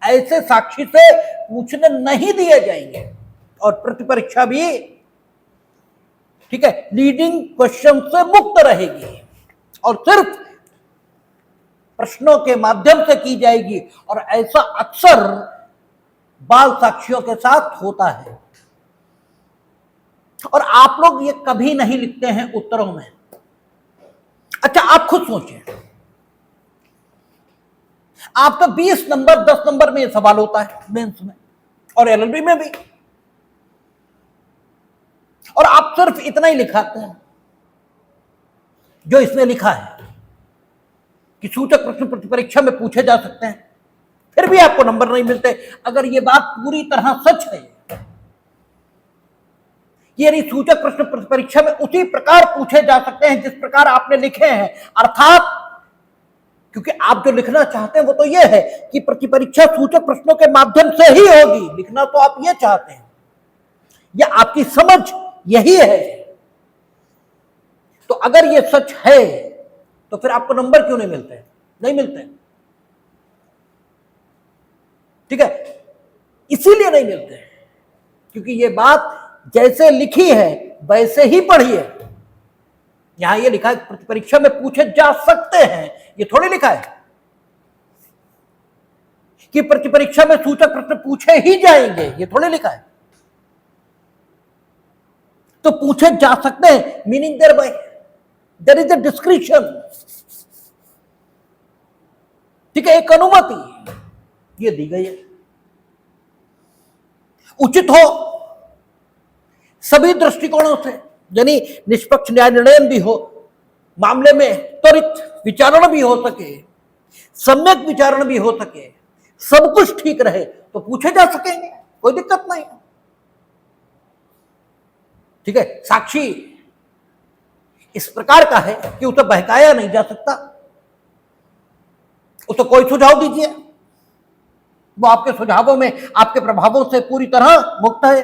ऐसे साक्षी से पूछने नहीं दिए जाएंगे और प्रतिपरीक्षा भी, ठीक है, लीडिंग क्वेश्चन से मुक्त रहेगी और सिर्फ प्रश्नों के माध्यम से की जाएगी। और ऐसा अक्सर बाल साक्षियों के साथ होता है और आप लोग ये कभी नहीं लिखते हैं उत्तरों में। अच्छा, आप खुद सोचिए, आपका 20 नंबर 10 नंबर में ये सवाल होता है मेंस में और एलएलबी में भी, और आप सिर्फ इतना ही लिखाते हैं जो इसमें लिखा है कि सूचक प्रश्न प्रतिपरीक्षा में पूछे जा सकते हैं, फिर भी आपको नंबर नहीं मिलते। अगर ये बात पूरी तरह सच है, यानी सूचक प्रश्न प्रतिपरीक्षा में उसी प्रकार पूछे जा सकते हैं जिस प्रकार आपने लिखे हैं, अर्थात क्योंकि आप जो लिखना चाहते हैं वो तो ये है कि प्रतिपरीक्षा सूचक प्रश्नों के माध्यम से ही होगी, लिखना तो आप ये चाहते हैं, या आपकी समझ यही है। तो अगर ये सच है तो फिर आपको नंबर क्यों नहीं मिलते? नहीं मिलते, ठीक है, इसीलिए नहीं मिलते क्योंकि ये बात जैसे लिखी है वैसे ही पढ़िए। यहां ये लिखा है प्रतिपरीक्षा में पूछे जा सकते हैं, ये थोड़ी लिखा है कि प्रतिपरीक्षा में सूचक प्रश्न पूछे ही जाएंगे, ये थोड़ी लिखा है। तो पूछे जा सकते हैं, meaning thereby there is a description, ठीक है, एक अनुमति, ये दी गई है। उचित हो सभी दृष्टिकोणों से, यानी निष्पक्ष न्याय निर्णय भी हो, मामले में त्वरित विचारण भी हो सके, सम्यक विचारण भी हो सके, सब कुछ ठीक रहे तो पूछे जा सकेंगे, कोई दिक्कत नहीं। ठीक है, साक्षी इस प्रकार का है कि उसे बहकाया नहीं जा सकता। उसे कोई सुझाव दीजिए, वो आपके सुझावों में, आपके प्रभावों से पूरी तरह मुक्त है।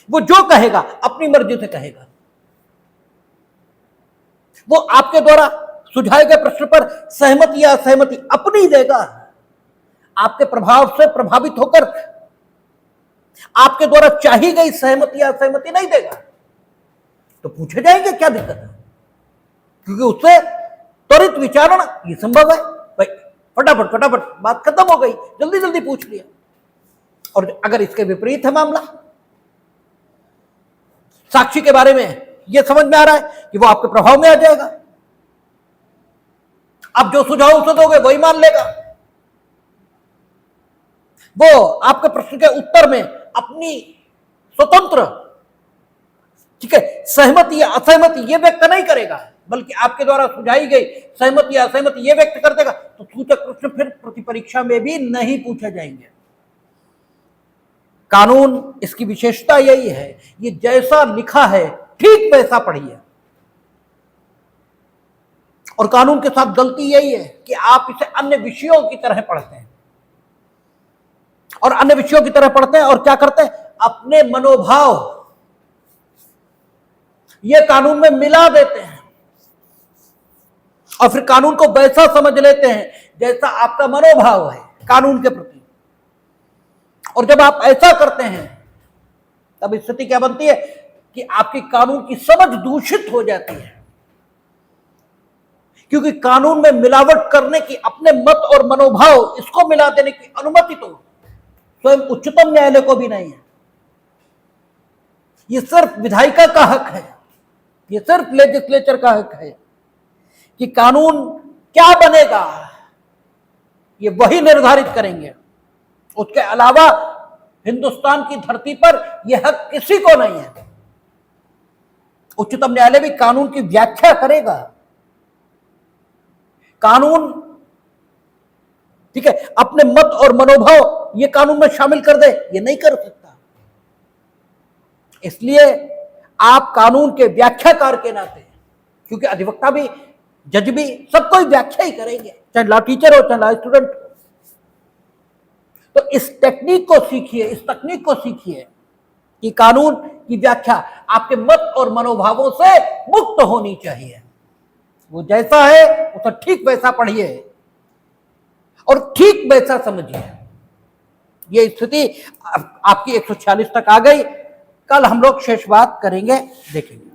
वो जो कहेगा अपनी मर्जी से कहेगा। वो आपके द्वारा सुझाए गए प्रश्न पर सहमति या असहमति अपनी देगा। आपके प्रभाव से प्रभावित होकर आपके द्वारा चाही गई सहमति या असहमति नहीं देगा तो पूछे जाएंगे, क्या दिक्कत है? क्योंकि उससे त्वरित विचारण ये संभव है। भाई फटाफट फटाफट बात खत्म हो गई, जल्दी जल्दी पूछ लिया। और अगर इसके विपरीत है मामला, साक्षी के बारे में यह समझ में आ रहा है कि वो आपके प्रभाव में आ जाएगा, आप जो सुझाव उसे दोगे वही मान लेगा, वो आपके प्रश्न के उत्तर में अपनी स्वतंत्र, ठीक है, सहमति या असहमति ये व्यक्त नहीं करेगा, बल्कि आपके द्वारा सुझाई गई सहमति या असहमति ये व्यक्त कर देगा, तो सूचक प्रश्न फिर प्रतिपरीक्षा में भी नहीं पूछे जाएंगे। कानून इसकी विशेषता यही है, ये जैसा लिखा है ठीक वैसा पढ़िए। और कानून के साथ गलती यही है कि आप इसे अन्य विषयों की तरह पढ़ते हैं, और अन्य विषयों की तरह पढ़ते हैं और क्या करते हैं, अपने मनोभाव ये कानून में मिला देते हैं और फिर कानून को वैसा समझ लेते हैं जैसा आपका मनोभाव है कानून के प्रति। और जब आप ऐसा करते हैं तब स्थिति क्या बनती है कि आपकी कानून की समझ दूषित हो जाती है, क्योंकि कानून में मिलावट करने की, अपने मत और मनोभाव इसको मिला देने की अनुमति तो स्वयं उच्चतम न्यायालय को भी नहीं है। यह सिर्फ विधायिका का हक है, यह सिर्फ लेजिस्लेचर का हक है कि कानून क्या बनेगा ये वही निर्धारित करेंगे। उसके अलावा हिंदुस्तान की धरती पर यह हक किसी को नहीं है। उच्चतम न्यायालय भी कानून की व्याख्या करेगा, कानून, ठीक है, अपने मत और मनोभाव ये कानून में शामिल कर दे, ये नहीं कर सकता। इसलिए आप कानून के व्याख्याकार के नाते, क्योंकि अधिवक्ता भी, जज भी, सब कोई व्याख्या ही करेंगे, चाहे लॉ टीचर हो चाहे लॉ स्टूडेंट हो, तो इस टेक्निक को सीखिए, इस तकनीक को सीखिए कि कानून की व्याख्या आपके मत और मनोभावों से मुक्त होनी चाहिए। वो जैसा है उसे ठीक वैसा पढ़िए और ठीक वैसा समझिए। ये स्थिति आपकी 146 तक आ गई। कल हम लोग शेष बात करेंगे, देखेंगे।